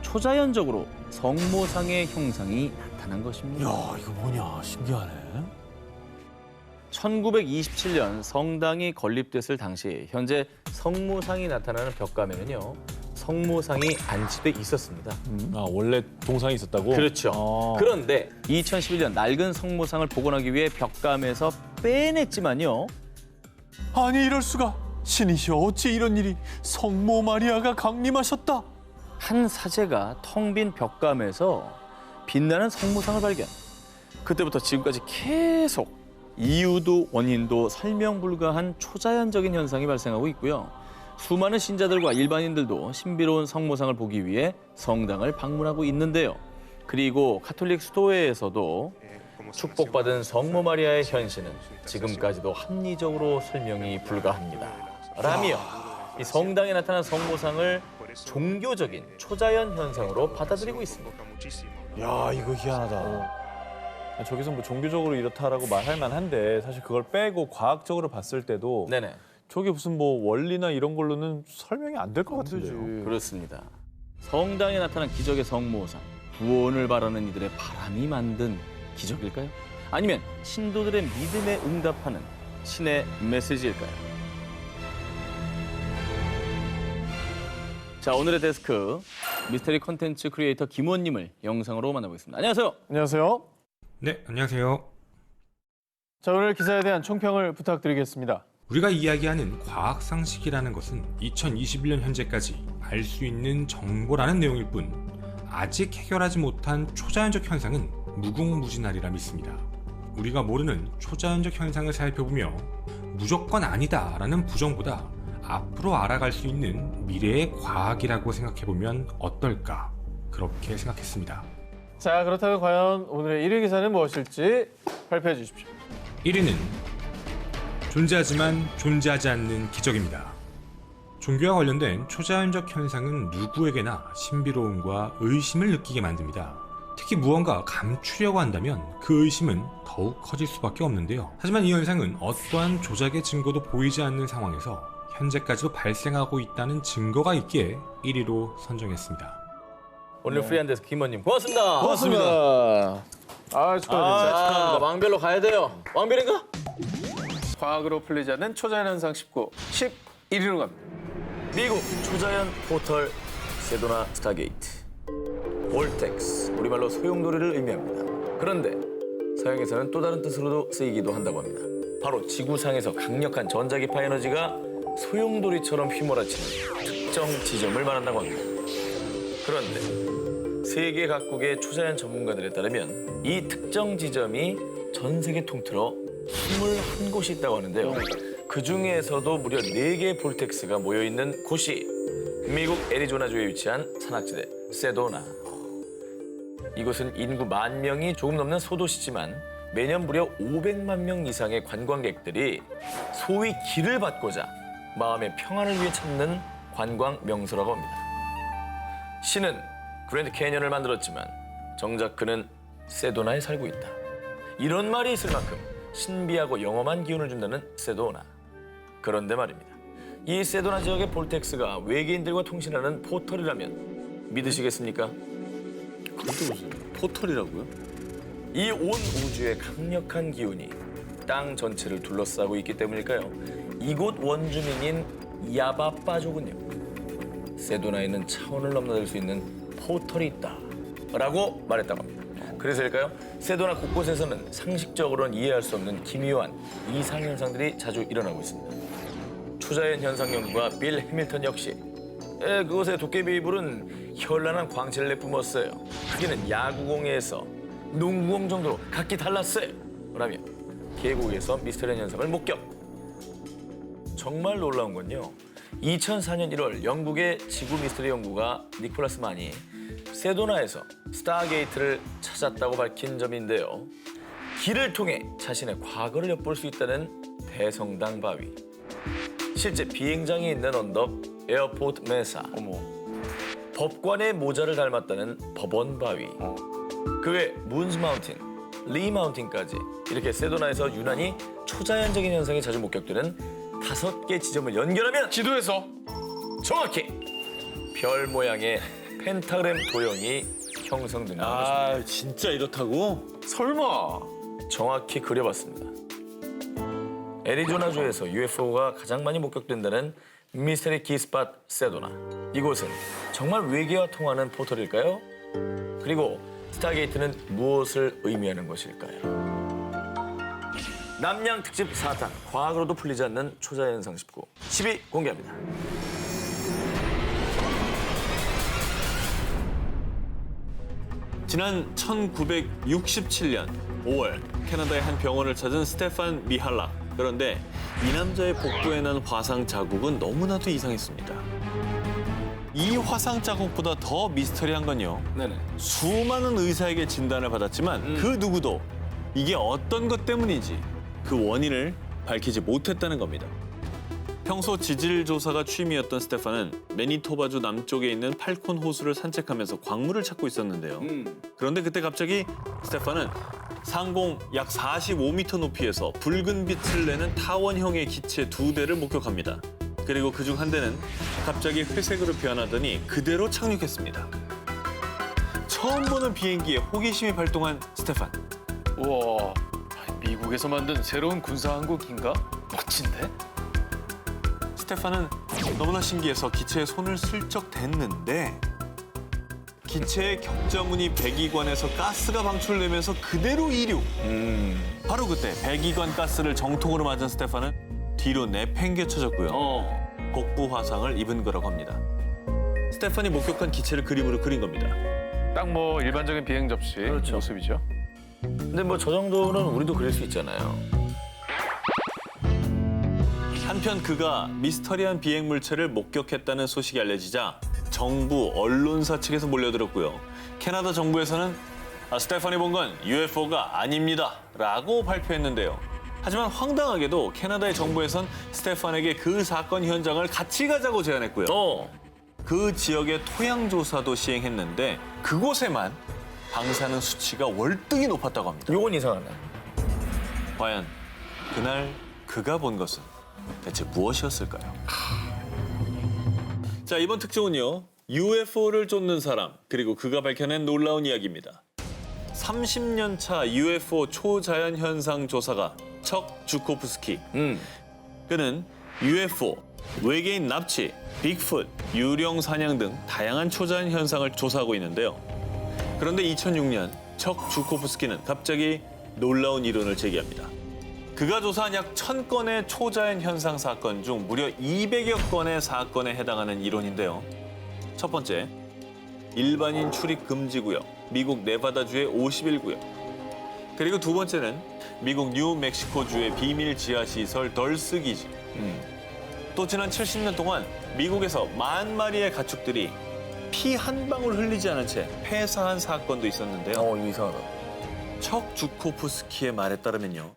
초자연적으로 성모상의 형상이 나타난 것입니다. 야, 이거 뭐냐? 신기하네. 1927년 성당이 건립됐을 당시 현재 성모상이 나타나는 벽감에는요. 성모상이 안치돼 있었습니다. 아, 원래 동상이 있었다고? 그렇죠. 아. 그런데 2011년 낡은 성모상을 복원하기 위해 벽감에서 빼냈지만요. 아니, 이럴 수가. 신이시여, 어찌 이런 일이. 성모 마리아가 강림하셨다. 한 사제가 텅 빈 벽감에서 빛나는 성모상을 발견. 그때부터 지금까지 계속 이유도 원인도 설명 불가한 초자연적인 현상이 발생하고 있고요. 수많은 신자들과 일반인들도 신비로운 성모상을 보기 위해 성당을 방문하고 있는데요. 그리고 카톨릭 수도회에서도 축복받은 성모 마리아의 현신은 지금까지도 합리적으로 설명이 불가합니다. 라며 이 성당에 나타난 성모상을 종교적인 초자연 현상으로 받아들이고 있습니다. 야, 이거 희한하다. 저기서 뭐 종교적으로 이렇다라고 말할 만한데 사실 그걸 빼고 과학적으로 봤을 때도 네네. 저게 무슨 뭐 원리나 이런 걸로는 설명이 안 될 것 같은데요. 그렇습니다. 성당에 나타난 기적의 성모상, 구원을 바라는 이들의 바람이 만든 기적일까요? 아니면 신도들의 믿음에 응답하는 신의 메시지일까요? 자, 오늘의 데스크 미스터리 콘텐츠 크리에이터 김원님을 영상으로 만나보겠습니다. 안녕하세요. 안녕하세요. 네, 안녕하세요. 자, 오늘 기사에 대한 총평을 부탁드리겠습니다. 우리가 이야기하는 과학 상식이라는 것은 2021년 현재까지 알 수 있는 정보라는 내용일 뿐 아직 해결하지 못한 초자연적 현상은 무궁무진하리라 믿습니다. 우리가 모르는 초자연적 현상을 살펴보며 무조건 아니다라는 부정보다 앞으로 알아갈 수 있는 미래의 과학이라고 생각해보면 어떨까 그렇게 생각했습니다. 자, 그렇다면 과연 오늘의 1위 기사는 무엇일지 발표해 주십시오. 1위는 존재하지만 존재하지 않는 기적입니다. 종교와 관련된 초자연적 현상은 누구에게나 신비로움과 의심을 느끼게 만듭니다. 특히 무언가 감추려고 한다면 그 의심은 더욱 커질 수밖에 없는데요. 하지만 이 현상은 어떠한 조작의 증거도 보이지 않는 상황에서 현재까지도 발생하고 있다는 증거가 있기에 1위로 선정했습니다. 오늘 프리한 데스크 김원님 고맙습니다. 고맙습니다. 아, 축하드립니다. 자, 왕별로 가야 돼요. 왕별인가? 과학으로 풀리지 않는 초자연 현상 19, 11위로 갑니다. 미국 초자연 포털 세도나 스타게이트. 볼텍스, 우리말로 소용돌이를 의미합니다. 그런데 서양에서는 또 다른 뜻으로도 쓰이기도 한다고 합니다. 바로 지구상에서 강력한 전자기파 에너지가 소용돌이처럼 휘몰아치는 특정 지점을 말한다고 합니다. 그런데 세계 각국의 초자연 전문가들에 따르면 이 특정 지점이 전 세계 통틀어 21곳이 있다고 하는데요. 그 중에서도 무려 4개의 볼텍스가 모여있는 곳이 미국 애리조나주에 위치한 산악지대 세도나. 이곳은 인구 10,000명이 조금 넘는 소도시지만 매년 무려 500만 명 이상의 관광객들이 소위 길을 받고자 마음의 평안을 위해 찾는 관광 명소라고 합니다. 신은 그랜드 캐니언을 만들었지만 정작 그는 세도나에 살고 있다. 이런 말이 있을 만큼 신비하고 영험한 기운을 준다는 세도나. 그런데 말입니다. 이 세도나 지역의 볼텍스가 외계인들과 통신하는 포털이라면 믿으시겠습니까? 그것도 무슨 포털이라고요? 이 온 우주의 강력한 기운이 땅 전체를 둘러싸고 있기 때문일까요? 이곳 원주민인 야바빠족은요. 세도나에는 차원을 넘나들 수 있는 포털이 있다라고 말했다고 합니다. 그래서일까요? 세도나 곳곳에서는 상식적으로는 이해할 수 없는 기묘한 이상현상들이 자주 일어나고 있습니다. 초자연 현상 연구가 빌 해밀턴 역시 그곳의 도깨비 이불은 현란한 광채를 내뿜었어요. 크기는 야구공에서 농구공 정도로 각기 달랐어요. 라며 계곡에서 미스터리한 현상을 목격. 정말 놀라운 건요. 2004년 1월 영국의 지구 미스터리 연구가 니콜라스 만이 세도나에서 스타게이트를 찾았다고 밝힌 점인데요. 길을 통해 자신의 과거를 엿볼 수 있다는 대성당 바위. 실제 비행장이 있는 언덕 에어포트 메사. 법관의 모자를 닮았다는 법원 바위. 그 외 문스 마운틴, 리 마운틴까지 이렇게 세도나에서 유난히 초자연적인 현상이 자주 목격되는 5개 지점을 연결하면 지도에서 정확히 별 모양의 펜타그램 도형이 형성된다는 것입니다. 아, 진짜 이렇다고? 설마. 정확히 그려봤습니다. 애리조나주에서 UFO가 가장 많이 목격된다는 미스터리 키스팟 세도나. 이곳은 정말 외계와 통하는 포털일까요? 그리고 스타게이트는 무엇을 의미하는 것일까요? 남양 특집 4탄 과학으로도 풀리지 않는 초자연상 19 10위 공개합니다. 지난 1967년 5월 캐나다의 한 병원을 찾은 스테판 미할락. 그런데 이 남자의 복부에 난 화상 자국은 너무나도 이상했습니다. 이 화상 자국보다 더 미스터리한 건요. 네네. 수많은 의사에게 진단을 받았지만 그 누구도 이게 어떤 것 때문인지 그 원인을 밝히지 못했다는 겁니다. 평소 지질 조사가 취미였던 스테판은 매니토바주 남쪽에 있는 팔콘 호수를 산책하면서 광물을 찾고 있었는데요. 그런데 그때 갑자기 스테판은 상공 약 45m 높이에서 붉은 빛을 내는 타원형의 기체 2대를 목격합니다. 그리고 그중 한 대는 갑자기 회색으로 변하더니 그대로 착륙했습니다. 처음 보는 비행기에 호기심이 발동한 스테판. 우와, 미국에서 만든 새로운 군사항공기인가? 멋진데? 스테판은 너무나 신기해서 기체에 손을 슬쩍 댔는데 기체의 격자무늬 배기관에서 가스가 방출되면서 그대로 이륙. 바로 그때 배기관 가스를 정통으로 맞은 스테판은 뒤로 내팽개쳐졌고요. 복부 화상을 입은 거라고 합니다. 스테판이 목격한 기체를 그림으로 그린 겁니다. 딱 뭐 일반적인 비행 접시 모습이죠. 근데 뭐 저 정도는 우리도 그릴 수 있잖아요. 한편 그가 미스터리한 비행 물체를 목격했다는 소식이 알려지자 정부, 언론사 측에서 몰려들었고요. 캐나다 정부에서는 스테파니 본 건 UFO가 아닙니다 라고 발표했는데요. 하지만 황당하게도 캐나다의 정부에선 스테판에게 그 사건 현장을 같이 가자고 제안했고요. 그 지역의 토양 조사도 시행했는데 그곳에만 방사능 수치가 월등히 높았다고 합니다. 요건 이상하네. 과연 그날 그가 본 것은 대체 무엇이었을까요? 자, 이번 특종은요. UFO를 쫓는 사람, 그리고 그가 밝혀낸 놀라운 이야기입니다. 30년 차 UFO 초자연 현상 조사가 척 주코프스키. 그는 UFO, 외계인 납치, 빅풋, 유령 사냥 등 다양한 초자연 현상을 조사하고 있는데요. 그런데 2006년 척 주코프스키는 갑자기 놀라운 이론을 제기합니다. 그가 조사한 약 1000건의 초자연 현상 사건 중 무려 200여 건의 사건에 해당하는 이론인데요. 첫 번째, 일반인 출입 금지 구역, 미국 네바다주의 51구역. 그리고 두 번째는 미국 뉴멕시코주의 비밀 지하시설 덜스 기지. 또 지난 70년 동안 미국에서 10,000마리의 가축들이 피 한 방울 흘리지 않은 채 폐사한 사건도 있었는데요. 이거 이상하다. 척 주코프스키의 말에 따르면요.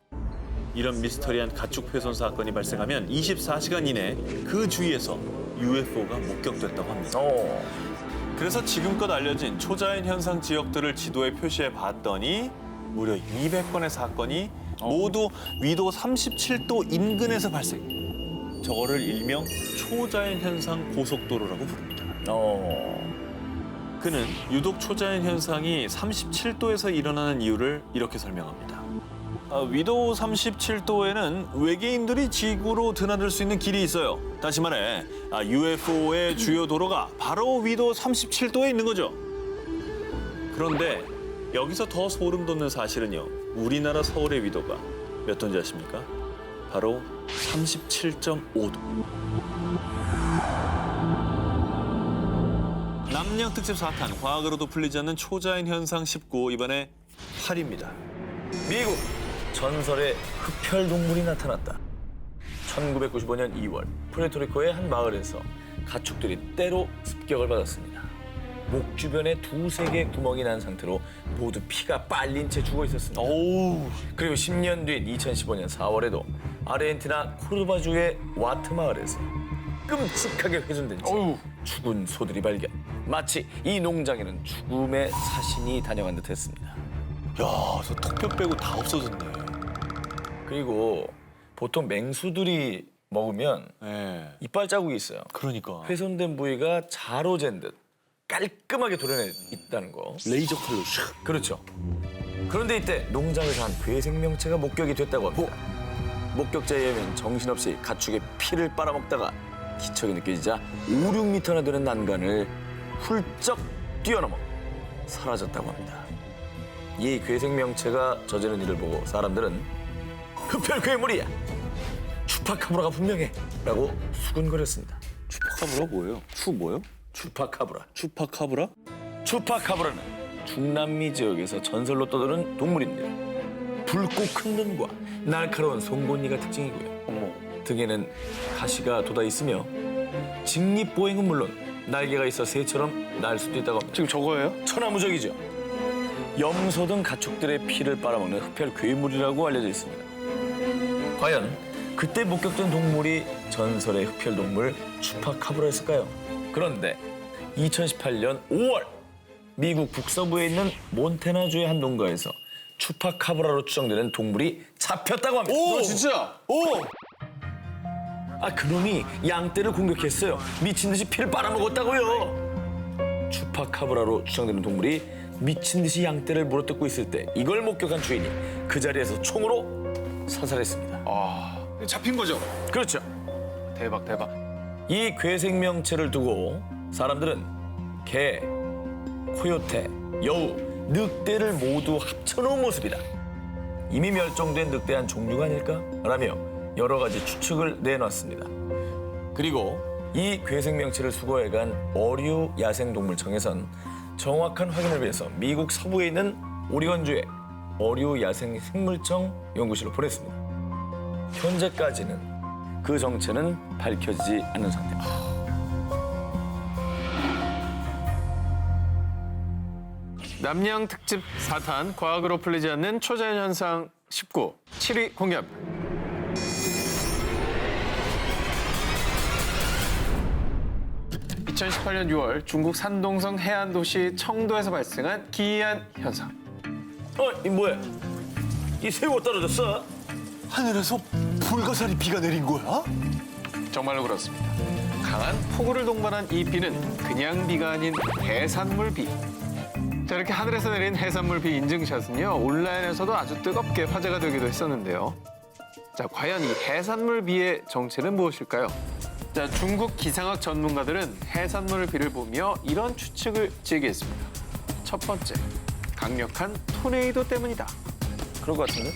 이런 미스터리한 가축 훼손 사건이 발생하면 24시간 이내 그 주위에서 UFO가 목격됐다고 합니다. 그래서 지금껏 알려진 초자연 현상 지역들을 지도에 표시해 봤더니 무려 200건의 사건이 모두 위도 37도 인근에서 발생. 저거를 일명 초자연 현상 고속도로라고 부릅니다. 그는 유독 초자연 현상이 37도에서 일어나는 이유를 이렇게 설명합니다. 위도 37도에는 외계인들이 지구로 드나들 수 있는 길이 있어요. 다시 말해 UFO의 주요 도로가 바로 위도 37도에 있는 거죠. 그런데 여기서 더 소름 돋는 사실은요. 우리나라 서울의 위도가 몇 도인지 아십니까? 바로 37.5도. 남양 특집 4탄, 과학으로도 풀리지 않는 초자연 현상 19, 이번에 8입니다. 미국 전설의 흡혈 동물이 나타났다. 1995년 2월 푸에르토리코의 한 마을에서 가축들이 때로 습격을 받았습니다. 목 주변에 2-3개의 구멍이 난 상태로 모두 피가 빨린 채 죽어 있었습니다. 그리고 10년 뒤인 2015년 4월에도 아르헨티나 코르도바주의 와트 마을에서 끔찍하게 훼손된 채 죽은 소들이 발견. 마치 이 농장에는 죽음의 사신이 다녀간 듯했습니다. 야, 저 턱뼈 빼고 다 없어졌네. 그리고 보통 맹수들이 먹으면 네, 이빨 자국이 있어요. 그러니까. 훼손된 부위가 자로잰 듯 깔끔하게 도려내 있다는 거. 레이저 칼로 샥. 그렇죠. 그런데 이때 농장에서 한 괴생명체가 목격이 됐다고 합니다. 목격자에 의하면 정신없이 가축의 피를 빨아먹다가 기척이 느껴지자 5-6m나 되는 난간을 훌쩍 뛰어넘어 사라졌다고 합니다. 이 괴생명체가 저지른 일을 보고 사람들은 흡혈 괴물이야, 추파카브라가 분명해 라고 수군거렸습니다. 추파카브라 뭐예요? 뭐요? 추파카브라. 추파카브라? 추파카브라는 중남미 지역에서 전설로 떠도는 동물입니다. 붉고 큰 눈과 날카로운 송곳니가 특징이고요. 등에는 가시가 돋아 있으며 직립보행은 물론 날개가 있어 새처럼 날 수도 있다고 합니다. 지금 저거예요? 천하무적이죠. 염소 등 가축들의 피를 빨아먹는 흡혈 괴물이라고 알려져 있습니다. 과연 그때 목격된 동물이 전설의 흡혈 동물 추파카브라였을까요? 그런데 2018년 5월 미국 북서부에 있는 몬태나주의 한 농가에서 추파카브라로 추정되는 동물이 잡혔다고 합니다. 오, 진짜? 그놈이 양떼를 공격했어요. 미친 듯이 피를 빨아먹었다고요. 추파카브라로 추정되는 동물이 미친 듯이 양떼를 물어뜯고 있을 때 이걸 목격한 주인이 그 자리에서 총으로 사살했습니다. 잡힌 거죠? 그렇죠. 대박. 이 괴생명체를 두고 사람들은 개, 코요테, 여우, 늑대를 모두 합쳐놓은 모습이다. 이미 멸종된 늑대 한 종류가 아닐까? 라며 여러 가지 추측을 내놨습니다. 그리고 이 괴생명체를 수거해간 어류 야생동물청에선 정확한 확인을 위해서 미국 서부에 있는 오리건주의 어류 야생생물청 연구실로 보냈습니다. 현재까지는 그 정체는 밝혀지지 않은 상태입니다. 남양 특집 4탄 과학으로 풀리지 않는 초자연 현상 19 7위 공개합니다. (2018년 6월) 중국 산동성 해안 도시 청도에서 발생한 기이한 현상. 이 뭐야? 이 새우가 떨어졌어? 하늘에서 불가사리 비가 내린 거야? 정말로 그렇습니다. 강한 폭우를 동반한 이 비는 그냥 비가 아닌 해산물 비. 자, 이렇게 하늘에서 내린 해산물 비 인증샷은요, 온라인에서도 아주 뜨겁게 화제가 되기도 했었는데요. 자, 과연 이 해산물 비의 정체는 무엇일까요? 자, 중국 기상학 전문가들은 해산물 비를 보며 이런 추측을 제기했습니다. 첫 번째, 강력한 토네이도 때문이다. 그럴 것 같은데?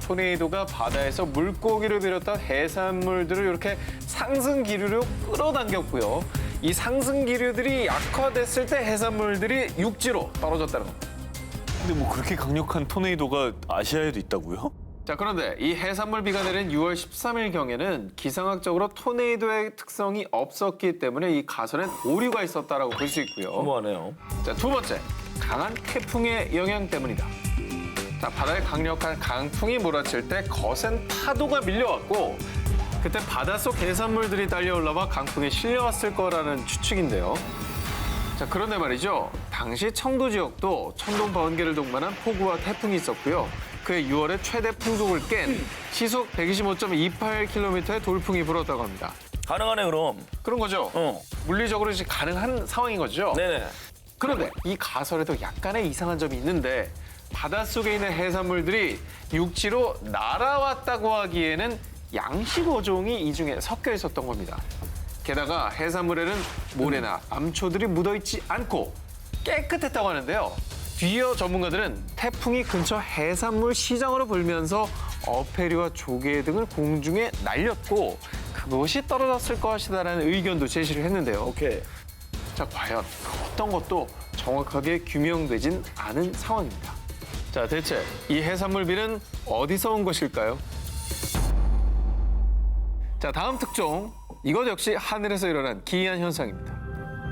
토네이도가 바다에서 물고기를 비롯한 해산물들을 이렇게 상승 기류로 끌어당겼고요. 이 상승 기류들이 약화됐을 때 해산물들이 육지로 떨어졌다는 겁니다. 근데 뭐 그렇게 강력한 토네이도가 아시아에도 있다고요? 자, 그런데 이 해산물 비가 내린 6월 13일경에는 기상학적으로 토네이도의 특성이 없었기 때문에 이 가설엔 오류가 있었다라고 볼 수 있고요. 너무하네요. 자, 두 번째, 강한 태풍의 영향 때문이다. 자, 바다에 강력한 강풍이 몰아칠 때 거센 파도가 밀려왔고 그때 바닷속 해산물들이 딸려 올라와 강풍에 실려왔을 거라는 추측인데요. 자, 그런데 말이죠. 당시 청도 지역도 천둥 번개를 동반한 폭우와 태풍이 있었고요. 그해 6월에 최대 풍속을 깬 시속 125.28km의 돌풍이 불었다고 합니다. 가능하네 그럼. 그런 거죠. 물리적으로 이제 가능한 상황인 거죠. 네네. 그런데 이 가설에도 약간의 이상한 점이 있는데 바닷속에 있는 해산물들이 육지로 날아왔다고 하기에는 양식 어종이 이 중에 섞여 있었던 겁니다. 게다가 해산물에는 모래나 암초들이 묻어있지 않고 깨끗했다고 하는데요. 뒤이어 전문가들은 태풍이 근처 해산물 시장으로 불면서 어패류와 조개 등을 공중에 날렸고 그것이 떨어졌을 것이다라는 의견도 제시를 했는데요. 오케이. 자, 과연 어떤 것도 정확하게 규명되진 않은 상황입니다. 자, 대체 이 해산물 비는 어디서 온 것일까요? 자, 다음 특종. 이것 역시 하늘에서 일어난 기이한 현상입니다.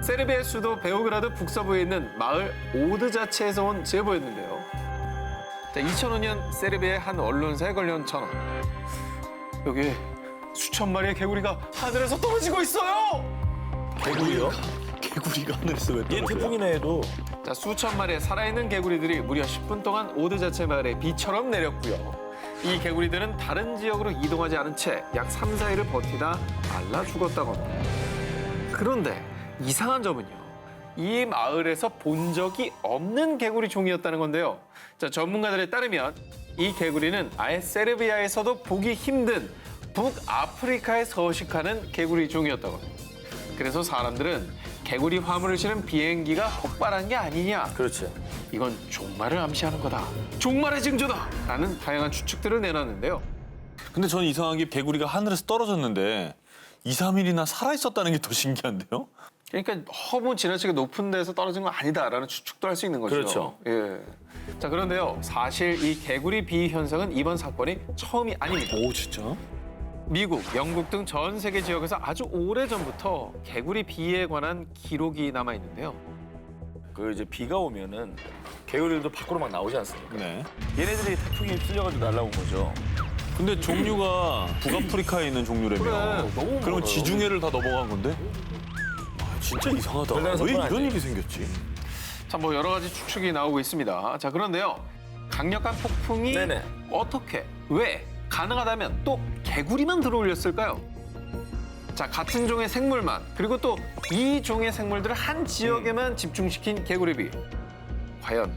세르비아의 수도 베오그라드 북서부에 있는 마을 오드자체에서 온 제보였는데요. 자, 2005년 세르비아의 한 언론사에 걸려온 전화. 여기 수천 마리의 개구리가 하늘에서 떨어지고 있어요! 개구리요? 개구리가 하늘에서 왜 얘 태풍이네 얘도. 자, 수천 마리의 살아있는 개구리들이 무려 10분 동안 오드자체 마을에 비처럼 내렸고요. 이 개구리들은 다른 지역으로 이동하지 않은 채 약 3, 4일을 버티다 말라 죽었다고 합니다. 그런데 이상한 점은요. 이 마을에서 본 적이 없는 개구리 종이었다는 건데요. 자, 전문가들에 따르면 이 개구리는 아예 세르비아에서도 보기 힘든 북아프리카에 서식하는 개구리 종이었다고 합니다. 그래서 사람들은 개구리 화물을 실은 비행기가 폭발한 게 아니냐. 그렇지. 이건 종말을 암시하는 거다. 종말의 징조다. 라는 다양한 추측들을 내놨는데요. 근데 저는 이상하게 개구리가 하늘에서 떨어졌는데 2, 3일이나 살아있었다는 게 더 신기한데요? 그러니까 너무 지나치게 높은 데서 떨어진 건 아니다라는 추측도 할 수 있는 거죠. 그렇죠. 예. 자, 그런데요. 사실 이 개구리 비 현상은 이번 사건이 처음이 아닙니다. 오, 진짜? 미국, 영국 등 전 세계 지역에서 아주 오래전부터 개구리 비에 관한 기록이 남아 있는데요. 그 이제 비가 오면은 개구리들도 밖으로 막 나오지 않습니까? 네. 얘네들이 태풍에 휩쓸려가지고 날아온 거죠. 근데 종류가 북아프리카에 있는 종류라며. 그래, 너무 그러면 많아요. 지중해를 다 넘어간 건데? 아, 진짜 이상하다. 별다른 왜 사건 이런 아니에요. 일이 생겼지? 참 뭐 여러 가지 추측이 나오고 있습니다. 자, 그런데요. 강력한 폭풍이 네네. 어떻게, 왜, 가능하다면 또 개구리만 들어올렸을까요? 자, 같은 종의 생물만, 그리고 또 이 종의 생물들을 한 지역에만 집중시킨 개구리비. 과연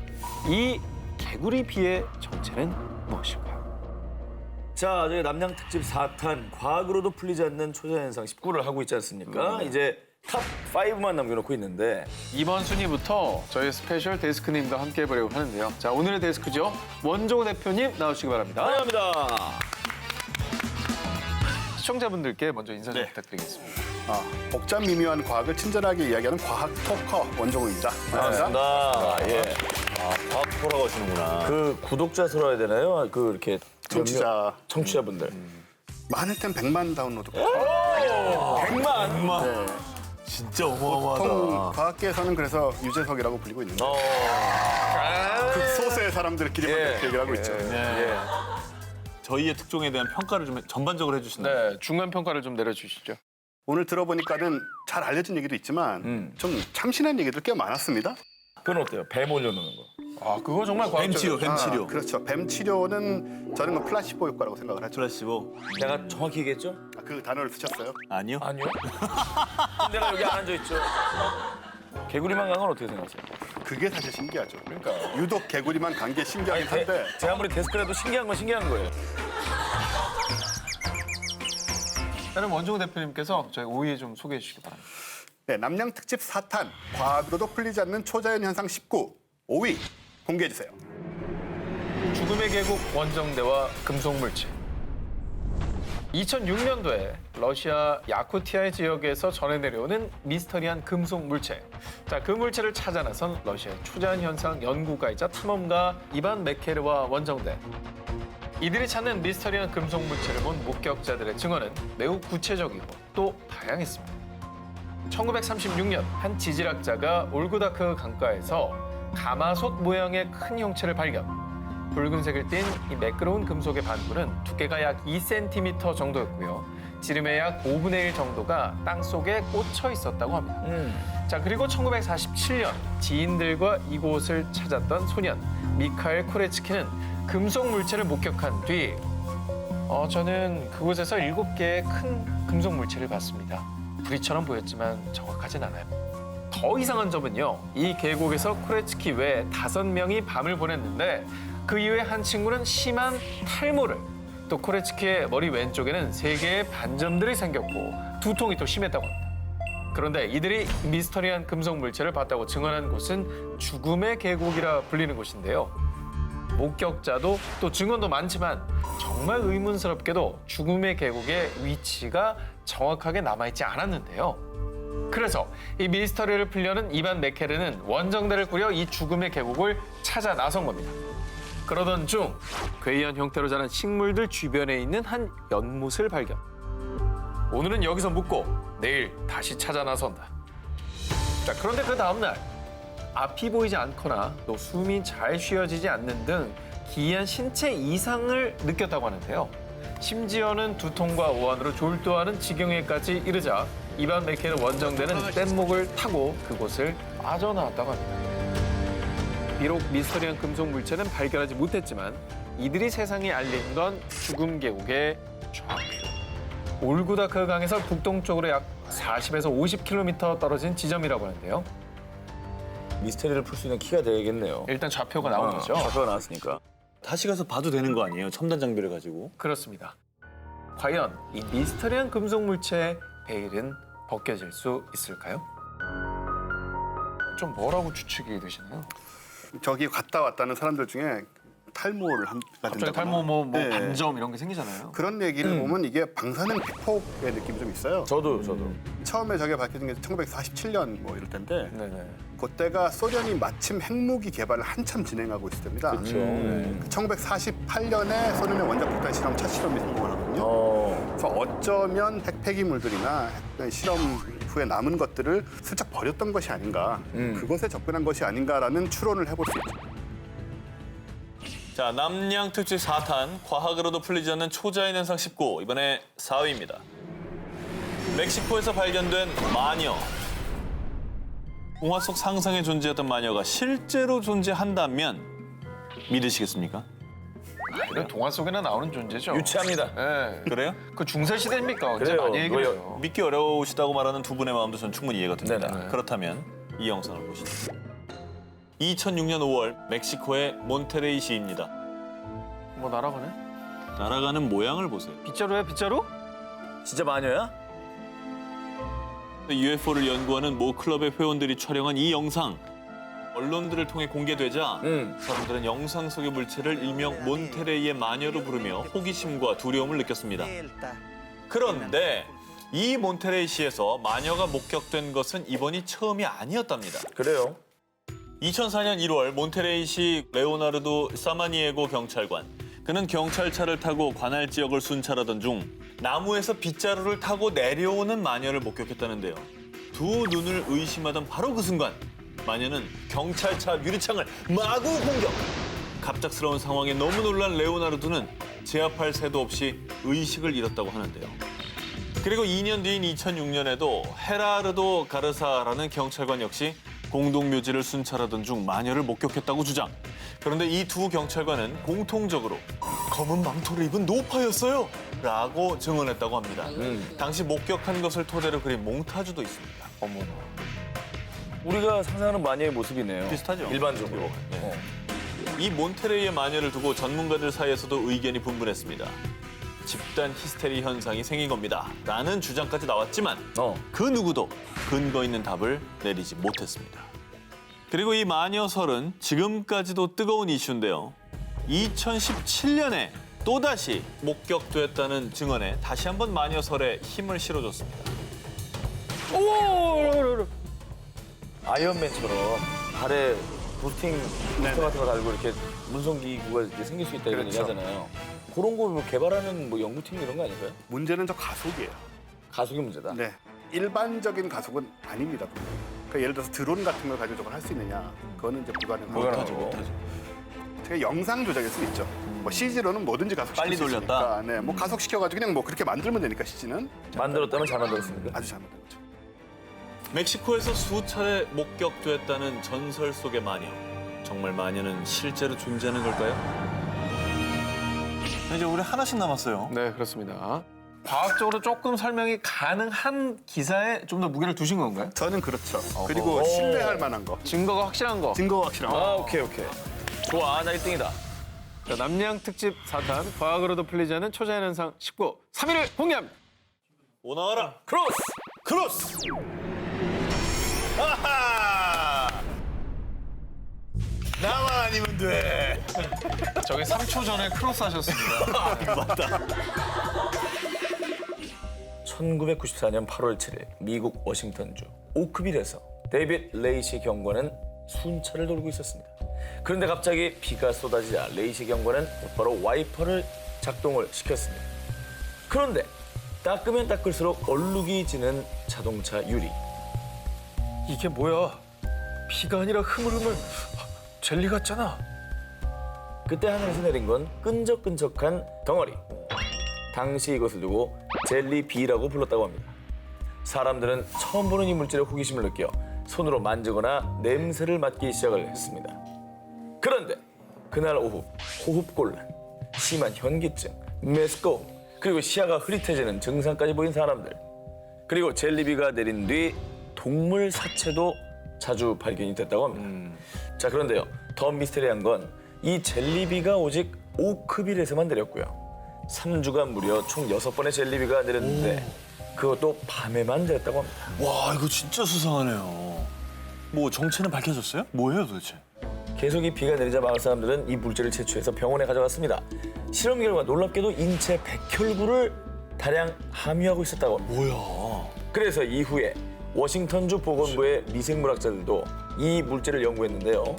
이 개구리비의 정체는 무엇일까요? 자, 저희 남양 특집 4탄 과학으로도 풀리지 않는 초자연상 19를 하고 있지 않습니까? 이제 탑 5만 남겨놓고 있는데 이번 순위부터 저희 스페셜 데스크님과 함께 해보려고 하는데요. 자, 오늘의 데스크죠. 원종호 대표님 나오시기 바랍니다. 환영합니다. 시청자분들께 먼저 인사 좀 부탁드리겠습니다. 복잡 미묘한 과학을 친절하게 이야기하는 과학 토커 원종우입니다. 반갑습니다. 예. 과학 토라고 하시는구나. 그 구독자 수라 해야 되나요? 그 이렇게 청취자 청취자분들. 많을 땐 100만 다운로드. 100만. 네. 진짜 보통 과학계에서는 그래서 유재석이라고 불리고 있는데 극소수의 사람들끼리만 그렇게 얘기를 하고 있죠. 네. 저희의 특종에 대한 평가를 좀 전반적으로 해주신다면. 네, 중간 평가를 좀 내려주시죠. 오늘 들어보니까는 잘 알려진 얘기도 있지만 좀 참신한 얘기들 꽤 많았습니다. 그건 어때요? 뱀 올려놓는 거. 아, 그거 정말 과학적이에요. 뱀 치료. 그렇죠. 뱀 치료는 저는 그 플라시보 효과라고 생각을 하죠. 플라시보. 내가 정확히 얘기했죠? 그 단어를 쓰셨어요? 아니요. 아니요. 내가 여기 안 앉아있죠. 개구리만 간 건 어떻게 생각하세요? 그게 사실 신기하죠. 그러니까 유독 개구리만 간 게 신기하긴 한데 제 아무리 데스크라도 신기한 건 신기한 거예요. 다른 원종우 대표님께서 저희 5위 좀 소개해 주시기 바랍니다. 네, 남양 특집 4탄 과학으로도 풀리지 않는 초자연 현상 19 5위 공개해 주세요. 죽음의 계곡 원정대와 금속 물체. 2006년도에 러시아 야쿠티아 지역에서 전해 내려오는 미스터리한 금속 물체. 자, 그 물체를 찾아 나선 러시아의 초자연 현상 연구가이자 탐험가 이반 메케르와 원정대. 이들이 찾는 미스터리한 금속 물체를 본 목격자들의 증언은 매우 구체적이고 또 다양했습니다. 1936년 한 지질학자가 올구다크 강가에서 가마솥 모양의 큰 형체를 발견. 붉은색을 띤 이 매끄러운 금속의 반구는 두께가 약 2cm 정도였고요. 지름의 약 5분의 1 정도가 땅 속에 꽂혀 있었다고 합니다. 자, 그리고 1947년 지인들과 이곳을 찾았던 소년 미카엘 코레츠키는 금속 물체를 목격한 뒤 저는 그곳에서 7개의 큰 금속 물체를 봤습니다. 부리처럼 보였지만 정확하진 않아요. 더 이상한 점은요. 이 계곡에서 코레츠키 외에 5명이 밤을 보냈는데 그 이후에 한 친구는 심한 탈모를, 또 코레츠키의 머리 왼쪽에는 3개의 반점들이 생겼고 두통이 또 심했다고 합니다. 그런데 이들이 미스터리한 금속 물체를 봤다고 증언한 곳은 죽음의 계곡이라 불리는 곳인데요. 목격자도 또 증언도 많지만 정말 의문스럽게도 죽음의 계곡의 위치가 정확하게 남아있지 않았는데요. 그래서 이 미스터리를 풀려는 이반 메케르는 원정대를 꾸려 이 죽음의 계곡을 찾아 나선 겁니다. 그러던 중 괴이한 형태로 자란 식물들 주변에 있는 한 연못을 발견. 오늘은 여기서 묵고 내일 다시 찾아 나선다. 자, 그런데 그 다음날 앞이 보이지 않거나 또 숨이 잘 쉬어지지 않는 등 기이한 신체 이상을 느꼈다고 하는데요. 심지어는 두통과 오한으로 졸도하는 지경에까지 이르자 이반 메케르 원정대는 뗏목을 타고 그곳을 빠져나왔다고 합니다. 비록 미스터리한 금속 물체는 발견하지 못했지만 이들이 세상에 알린 건 죽음 계곡의 좌표. 올구다크 강에서 북동쪽으로 약 40에서 50km 떨어진 지점이라고 하는데요. 미스터리를 풀 수 있는 키가 되겠네요. 일단 좌표가 나온 거죠. 좌표가 나왔으니까. 다시 가서 봐도 되는 거 아니에요? 첨단 장비를 가지고. 그렇습니다. 과연 이 미스터리한 금속 물체의 베일은 벗겨질 수 있을까요? 좀 뭐라고 추측이 되시나요? 저기 갔다 왔다는 사람들 중에 탈모를 한가 갑자기 된다거나 탈모 네. 반점 이런 게 생기잖아요. 그런 얘기를 보면 이게 방사능 피폭의 느낌이 좀 있어요. 저도. 처음에 저게 밝혀진 게 1947년 뭐 이럴 때인데 네네. 그때가 소련이 마침 핵무기 개발을 한참 진행하고 있을 때입니다. 그렇죠. 1948년에 소련의 원자폭탄 실험 첫 실험이 성공을 하거든요. 그래서 어쩌면 핵 폐기물들이나 핵 실험 후에 남은 것들을 슬쩍 버렸던 것이 아닌가, 그것에 접근한 것이 아닌가라는 추론을 해볼 수 있죠. 자, 남양 특집 4탄 과학으로도 풀리지 않는 초자연 현상 19 이번에 4위입니다. 멕시코에서 발견된 마녀. 동화 속 상상에 존재했던 마녀가 실제로 존재한다면 믿으시겠습니까? 이런 동화 속에나 나오는 존재죠. 유치합니다. 네. 그래요? 그 중세 시대입니까? 언제 그래요. 많이 얘기해요. 믿기 어려우시다고 말하는 두 분의 마음도 전 충분히 이해가 됩니다. 네네. 그렇다면 이 영상을 보시죠. 2006년 5월 멕시코의 몬테레이 시입니다. 뭐 날아가네? 날아가는 모양을 보세요. 빗자루야 빗자루? 진짜 마녀야? UFO를 연구하는 모 클럽의 회원들이 촬영한 이 영상. 언론들을 통해 공개되자 사람들은 영상 속의 물체를 일명 몬테레이의 마녀로 부르며 호기심과 두려움을 느꼈습니다. 그런데 이 몬테레이 시에서 마녀가 목격된 것은 이번이 처음이 아니었답니다. 그래요. 2004년 1월 몬테레이시 레오나르도 사마니에고 경찰관. 그는 경찰차를 타고 관할 지역을 순찰하던 중 나무에서 빗자루를 타고 내려오는 마녀를 목격했다는데요. 두 눈을 의심하던 바로 그 순간 마녀는 경찰차 유리창을 마구 공격. 갑작스러운 상황에 너무 놀란 레오나르도는 제압할 새도 없이 의식을 잃었다고 하는데요. 그리고 2년 뒤인 2006년에도 헤라르도 가르사라는 경찰관 역시 공동묘지를 순찰하던 중 마녀를 목격했다고 주장. 그런데 이 두 경찰관은 공통적으로 검은 망토를 입은 노파였어요 라고 증언했다고 합니다. 당시 목격한 것을 토대로 그린 몽타주도 있습니다. 어머나. 우리가 상상하는 마녀의 모습이네요. 비슷하죠? 일반적으로. 네. 이 몬테레이의 마녀를 두고 전문가들 사이에서도 의견이 분분했습니다. 집단 히스테리 현상이 생긴 겁니다. 라는 주장까지 나왔지만 그 누구도 근거 있는 답을 내리지 못했습니다. 그리고 이 마녀설은 지금까지도 뜨거운 이슈인데요. 2017년에 또다시 목격됐다는 증언에 다시 한번 마녀설에 힘을 실어줬습니다. 오! 아이언맨처럼 발에 부스팅 부스터 같은 거 달고 이렇게 문송기구가 이렇게 생길 수 있다 이런 얘기 하잖아요. 그런 거 뭐 개발하는 뭐 연구팀 이런 거 아닐까요? 문제는 저 가속이에요. 가속이 문제다. 네. 일반적인 가속은 아닙니다. 그러니까 예를 들어서 드론 같은 걸 가지고 저걸 할 수 있느냐? 그거는 이제 불가능하고. 제가 영상 조작일 수 있죠. 뭐 CG로는 뭐든지 가속시킬 빨리 수 돌렸다? 있으니까. 네. 뭐 가속시켜가지고 그냥 뭐 그렇게 만들면 되니까 CG는 만들었다면 잘 만들었습니까? 아주 잘 만든 거죠. 멕시코에서 수차례 목격됐다는 전설 속의 마녀. 정말 마녀는 실제로 존재하는 걸까요? 이제 우리 하나씩 남았어요. 네, 그렇습니다. 과학적으로 조금 설명이 가능한 기사에 좀 더 무게를 두신 건가요? 저는 그렇죠. 그리고 신뢰할 만한 거. 증거가 확실한 거. 증거가 확실한 거. 아, 오케이. 좋아, 나 1등이다. 자, 남양 특집 4탄 과학으로도 풀리지 않은 초자연 현상 19 3위를 공개합니다. 오 나와라. 크로스! 크로스! 아하! 나만 아니면 돼. 저기 3초 전에 크로스 하셨습니다. 1994년 8월 7일 미국 워싱턴주 오크빌에서 데이빗 레이시 경관은 순찰을 돌고 있었습니다. 그런데 갑자기 비가 쏟아지자 레이시 경관은 곧바로 와이퍼를 작동을 시켰습니다. 그런데 닦으면 닦을수록 얼룩이 지는 자동차 유리. 이게 뭐야? 비가 아니라 흐물흐물 젤리 같잖아. 그때 하늘에서 내린 건 끈적끈적한 덩어리. 당시 이것을 두고 젤리비라고 불렀다고 합니다. 사람들은 처음 보는 이 물질에 호기심을 느껴 손으로 만지거나 냄새를 맡기 시작을 했습니다. 그런데 그날 오후 호흡곤란, 심한 현기증, 메스꺼움, 그리고 시야가 흐릿해지는 증상까지 보인 사람들. 그리고 젤리비가 내린 뒤 동물 사체도 자주 발견이 됐다고 합니다. 자, 그런데요. 더 미스테리한 건 이 젤리비가 오직 오크빌에서만 내렸고요. 3주간 무려 총 6번의 젤리비가 내렸는데 그것도 밤에만 내렸다고 합니다. 와, 이거 진짜 수상하네요. 뭐 정체는 밝혀졌어요? 뭐예요 도대체? 계속 이 비가 내리자 마을 사람들은 이 물질을 채취해서 병원에 가져갔습니다. 실험 결과 놀랍게도 인체 백혈구를 다량 함유하고 있었다고 합니다. 뭐야? 그래서 이후에 워싱턴주 보건부의 미생물학자들도 이 물질을 연구했는데요.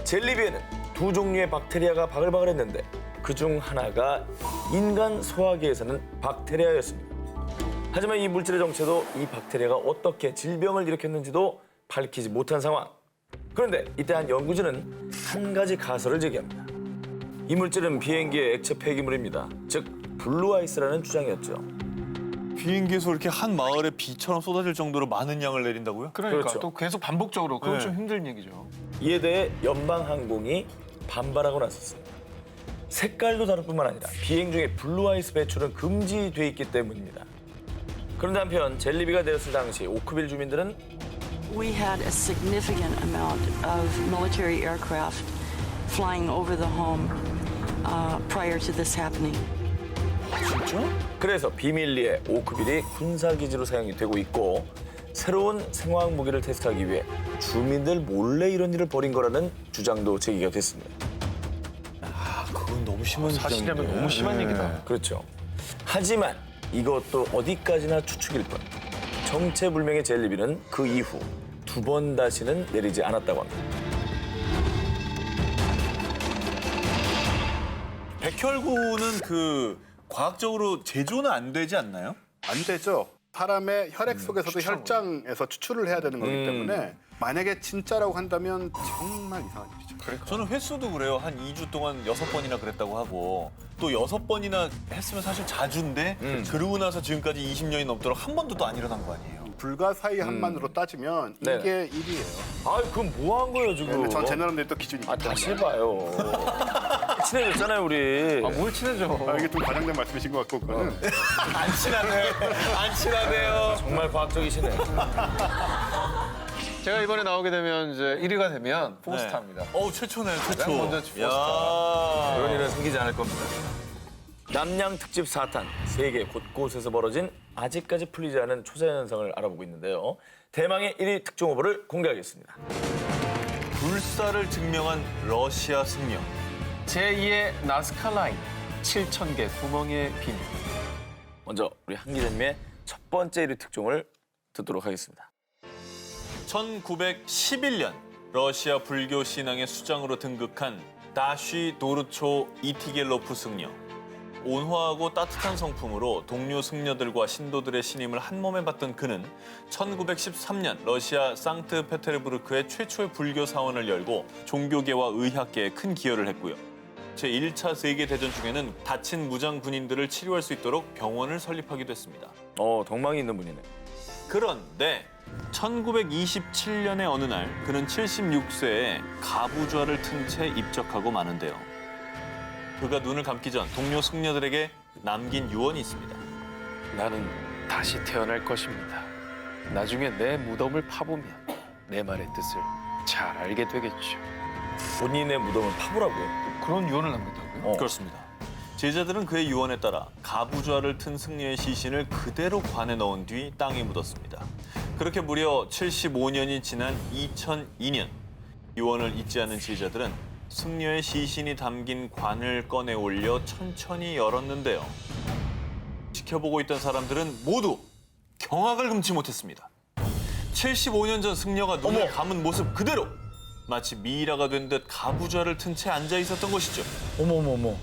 젤리비에는 두 종류의 박테리아가 바글바글했는데 그중 하나가 인간 소화기에서는 박테리아였습니다. 하지만 이 물질의 정체도 이 박테리아가 어떻게 질병을 일으켰는지도 밝히지 못한 상황. 그런데 이때 한 연구진은 한 가지 가설을 제기합니다. 이 물질은 비행기의 액체 폐기물입니다. 즉 블루아이스라는 주장이었죠. 비행기에서 이렇게 한 마을에 비처럼 쏟아질 정도로 많은 양을 내린다고요? 그러니까 그렇죠. 또 계속 반복적으로 그건 네. 좀 힘든 얘기죠. 이에 대해 연방항공이 반발하고 나섰습니다. 색깔도 다를 뿐만 아니라 비행 중에 블루아이스 배출은 금지돼 있기 때문입니다. 그런데 한편 젤리비가 내렸을 당시 오크빌 주민들은 We had a significant amount of military aircraft flying over the home prior to this happening. 그래서 비밀리에 오크빌이 군사기지로 사용이 되고 있고 새로운 생화학 무기를 테스트하기 위해 주민들 몰래 이런 일을 벌인 거라는 주장도 제기가 됐습니다. 그건 너무 심한 사실이라면 주장인데. 너무 심한 얘기다. 그렇죠. 하지만 이것도 어디까지나 추측일 뿐. 정체불명의 젤리비는 그 이후 2번 다시는 내리지 않았다고 합니다. 백혈구는 그 과학적으로 제조는 안 되지 않나요? 안 되죠. 사람의 혈액 속에서도 혈장에서 추출을 해야 되는 거기 때문에 만약에 진짜라고 한다면 정말 이상한 일이죠. 저는 횟수도 그래요. 한 2주 동안 6번이나 그랬다고 하고 또 6번이나 했으면 사실 자주인데 그러고 나서 지금까지 20년이 넘도록 한 번도 또 안 일어난 거 아니에요. 불가사의한만으로 따지면 네. 이게 1위예요. 아, 그럼 뭐 한 거예요, 지금? 전 제 나름대로 또 기준이 있기 다시 때문에. 해봐요. 친해졌잖아요, 우리. 뭘 친해져. 이게 좀 과장된 말씀이신 것 같고 그거는 안 친하네요. 안 친하네요. 정말 과학적이시네. 제가 이번에 나오게 되면 이제 1위가 되면 포스타입니다. 최초네요, 최초. 가장 먼저 야. 그런 일은 생기지 않을 겁니다. 남양 특집 4탄, 세계 곳곳에서 벌어진 아직까지 풀리지 않은 초자연 현상을 알아보고 있는데요. 대망의 1위 특종 후보를 공개하겠습니다. 불사를 증명한 러시아 승려. 제2의 나스카 라인, 7,000개 구멍의 비밀. 먼저 우리 한 기자님의 첫 번째 1위 특종을 듣도록 하겠습니다. 1911년 러시아 불교 신앙의 수장으로 등극한 다쉬 도르초 이티겔로프 승려. 온화하고 따뜻한 성품으로 동료 승려들과 신도들의 신임을 한 몸에 받던 그는 1913년 러시아 상트페테르부르크의 최초의 불교 사원을 열고 종교계와 의학계에 큰 기여를 했고요. 제1차 세계대전 중에는 다친 무장 군인들을 치료할 수 있도록 병원을 설립하기도 했습니다. 덕망이 있는 분이네. 그런데 1927년의 어느 날 그는 76세에 가부좌를 튼 채 입적하고 마는데요. 그가 눈을 감기 전 동료 승려들에게 남긴 유언이 있습니다. 나는 다시 태어날 것입니다. 나중에 내 무덤을 파보면 내 말의 뜻을 잘 알게 되겠죠. 본인의 무덤을 파보라고요. 그런 유언을 남겼다고요? 그렇습니다. 제자들은 그의 유언에 따라 가부좌를 튼 승려의 시신을 그대로 관에 넣은 뒤 땅에 묻었습니다. 그렇게 무려 75년이 지난 2002년 유언을 잊지 않은 제자들은 승려의 시신이 담긴 관을 꺼내 올려 천천히 열었는데요. 지켜보고 있던 사람들은 모두 경악을 금치 못했습니다. 75년 전 승려가 눈을 감은 모습 그대로 마치 미이라가 된 듯 가부좌를 튼 채 앉아 있었던 것이죠. 어머머머.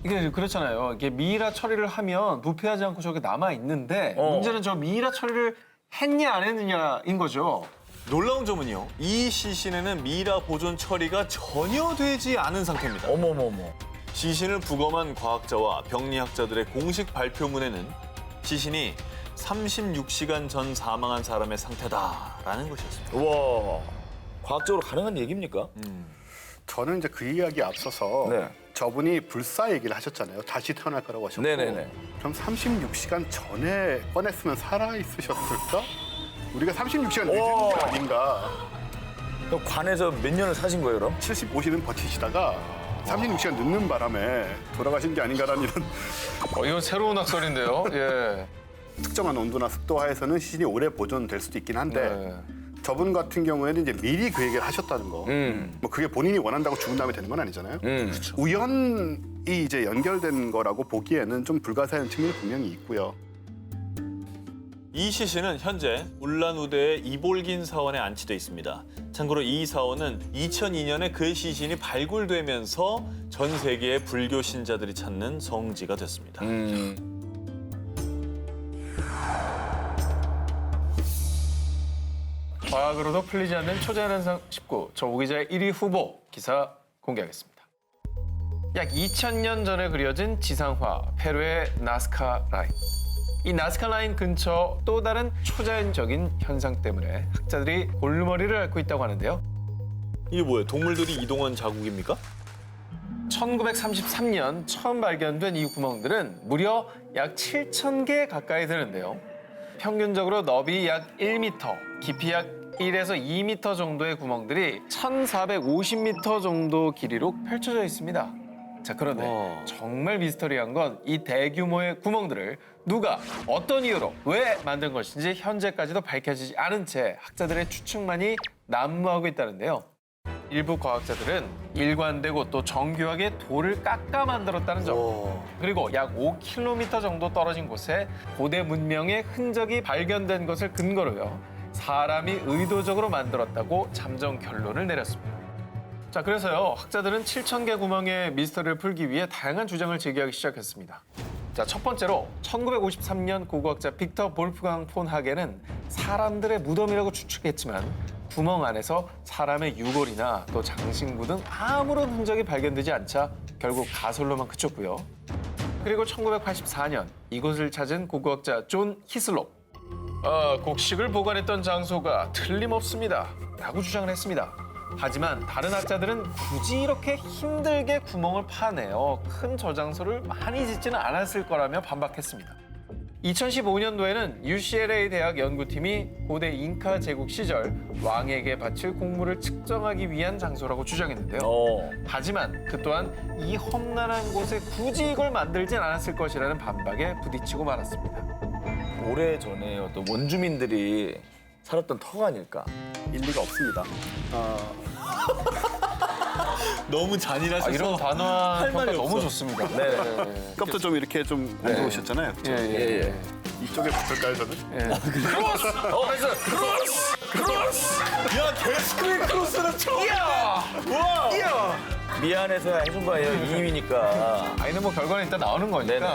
이게 그렇잖아요. 이게 미이라 처리를 하면 부패하지 않고 저게 남아 있는데 문제는 저 미이라 처리를 했냐 안 했느냐인 거죠. 놀라운 점은요. 이 시신에는 미이라 보존 처리가 전혀 되지 않은 상태입니다. 어머머머. 시신을 부검한 과학자와 병리학자들의 공식 발표문에는 시신이 36시간 전 사망한 사람의 상태다라는 것이었습니다. 우와. 과학적으로 가능한 얘기입니까? 저는 이제 그 이야기에 앞서서 네. 저분이 불사 얘기를 하셨잖아요. 다시 태어날 거라고 하셨고. 네네네. 그럼 36시간 전에 꺼냈으면 살아있으셨을까? 우리가 36시간 늦은 거 아닌가. 그럼 관에서 몇 년을 사신 거예요, 그럼? 75시는 버티시다가 36시간 늦는 바람에 돌아가신 게 아닌가라는 이런 이건 새로운 학설인데요. 예. 특정한 온도나 습도 하에서는 시신이 오래 보존될 수도 있긴 한데 저분 같은 경우에는 이제 미리 그 얘기를 하셨다는 거. 뭐 그게 본인이 원한다고 죽은 다음에 되는 건 아니잖아요. 우연이 이제 연결된 거라고 보기에는 좀 불가사의한 측면이 분명히 있고요. 이 시신은 현재 울란우데의 이볼긴 사원에 안치돼 있습니다. 참고로 이 사원은 2002년에 그의 시신이 발굴되면서 전 세계의 불교 신자들이 찾는 성지가 됐습니다. 과학으로도 풀리지 않는 초자연 현상 19. 저 오 기자의 1위 후보 기사 공개하겠습니다. 약 2000년 전에 그려진 지상화 페루의 나스카 라인. 이 나스카 라인 근처 또 다른 초자연적인 현상 때문에 학자들이 골머리를 앓고 있다고 하는데요. 이게 뭐예요? 동물들이 이동한 자국입니까? 1933년 처음 발견된 이 구멍들은 무려 약 7,000개 가까이 되는데요. 평균적으로 너비 약 1m, 깊이 약 1에서 2m 정도의 구멍들이 1,450m 정도 길이로 펼쳐져 있습니다. 자, 그런데 정말 미스터리한 건 이 대규모의 구멍들을 누가 어떤 이유로 왜 만든 것인지 현재까지도 밝혀지지 않은 채 학자들의 추측만이 난무하고 있다는데요. 일부 과학자들은 일관되고 또 정교하게 돌을 깎아 만들었다는 점, 그리고 약 5km 정도 떨어진 곳에 고대 문명의 흔적이 발견된 것을 근거로요, 사람이 의도적으로 만들었다고 잠정 결론을 내렸습니다. 자, 그래서요, 학자들은 7,000개 구멍의 미스터리를 풀기 위해 다양한 주장을 제기하기 시작했습니다. 자, 첫 번째로 1953년 고고학자 빅터 볼프강 폰 하겐은 사람들의 무덤이라고 추측했지만 구멍 안에서 사람의 유골이나 또 장신구 등 아무런 흔적이 발견되지 않자 결국 가설로만 그쳤고요. 그리고 1984년 이곳을 찾은 고고학자 존 히슬롭. 곡식을 보관했던 장소가 틀림없습니다 라고 주장을 했습니다. 하지만 다른 학자들은 굳이 이렇게 힘들게 구멍을 파내어 큰 저장소를 많이 짓지는 않았을 거라며 반박했습니다. 2015년도에는 UCLA 대학 연구팀이 고대 잉카 제국 시절 왕에게 바칠 곡물을 측정하기 위한 장소라고 주장했는데요. 하지만 그 또한 이 험난한 곳에 굳이 이걸 만들진 않았을 것이라는 반박에 부딪히고 말았습니다. 오래전에 어떤 원주민들이 살았던 터가 아닐까. 일리가 없습니다. 너무 잔인하셔서 이런 단호한 할 평가 말이 너무 없어. 좋습니다. 아까부터 좀 이렇게 좀 안 좋으셨잖아요. 그쵸? 예. 이쪽에 붙을까요, 저는? 야 데스크의 크로스는 처음. 미안해서 해준 거예요. 이임이니까. 아니는 뭐 결과는 일단 나오는 거니까. 네네.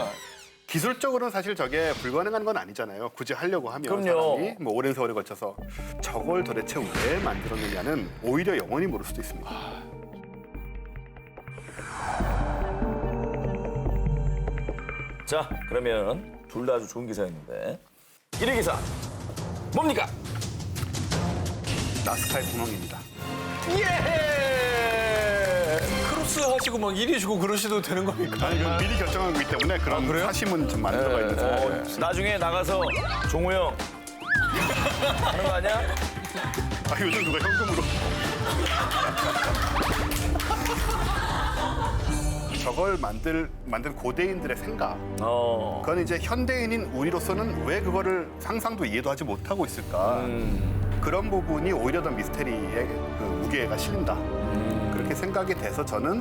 기술적으로는 사실 저게 불가능한 건 아니잖아요. 굳이 하려고 하면 그럼요. 사람이 뭐 오랜 세월에 걸쳐서 저걸 도대체 왜 만들었느냐는 오히려 영원히 모를 수도 있습니다. 자, 그러면 둘 다 아주 좋은 기사였는데 1위 기사 뭡니까? 나스카의 구멍입니다. 크로스 하시고 막 1위 주고 그러셔도 되는 겁니까? 아니, 이건 미리 결정한 거기 때문에 그런 사심은 좀 많이 들어가 있는데. 나중에 나가서 종호 형 하는 거 아니야? 아, 요즘 누가 현금으로. 저걸 만든 고대인들의 생각. 그건 이제 현대인인 우리로서는 왜 그거를 상상도 이해도 하지 못하고 있을까. 그런 부분이 오히려 더 미스테리의 그 무게가 실린다. 그렇게 생각이 돼서 저는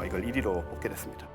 이걸 1위로 뽑게 됐습니다.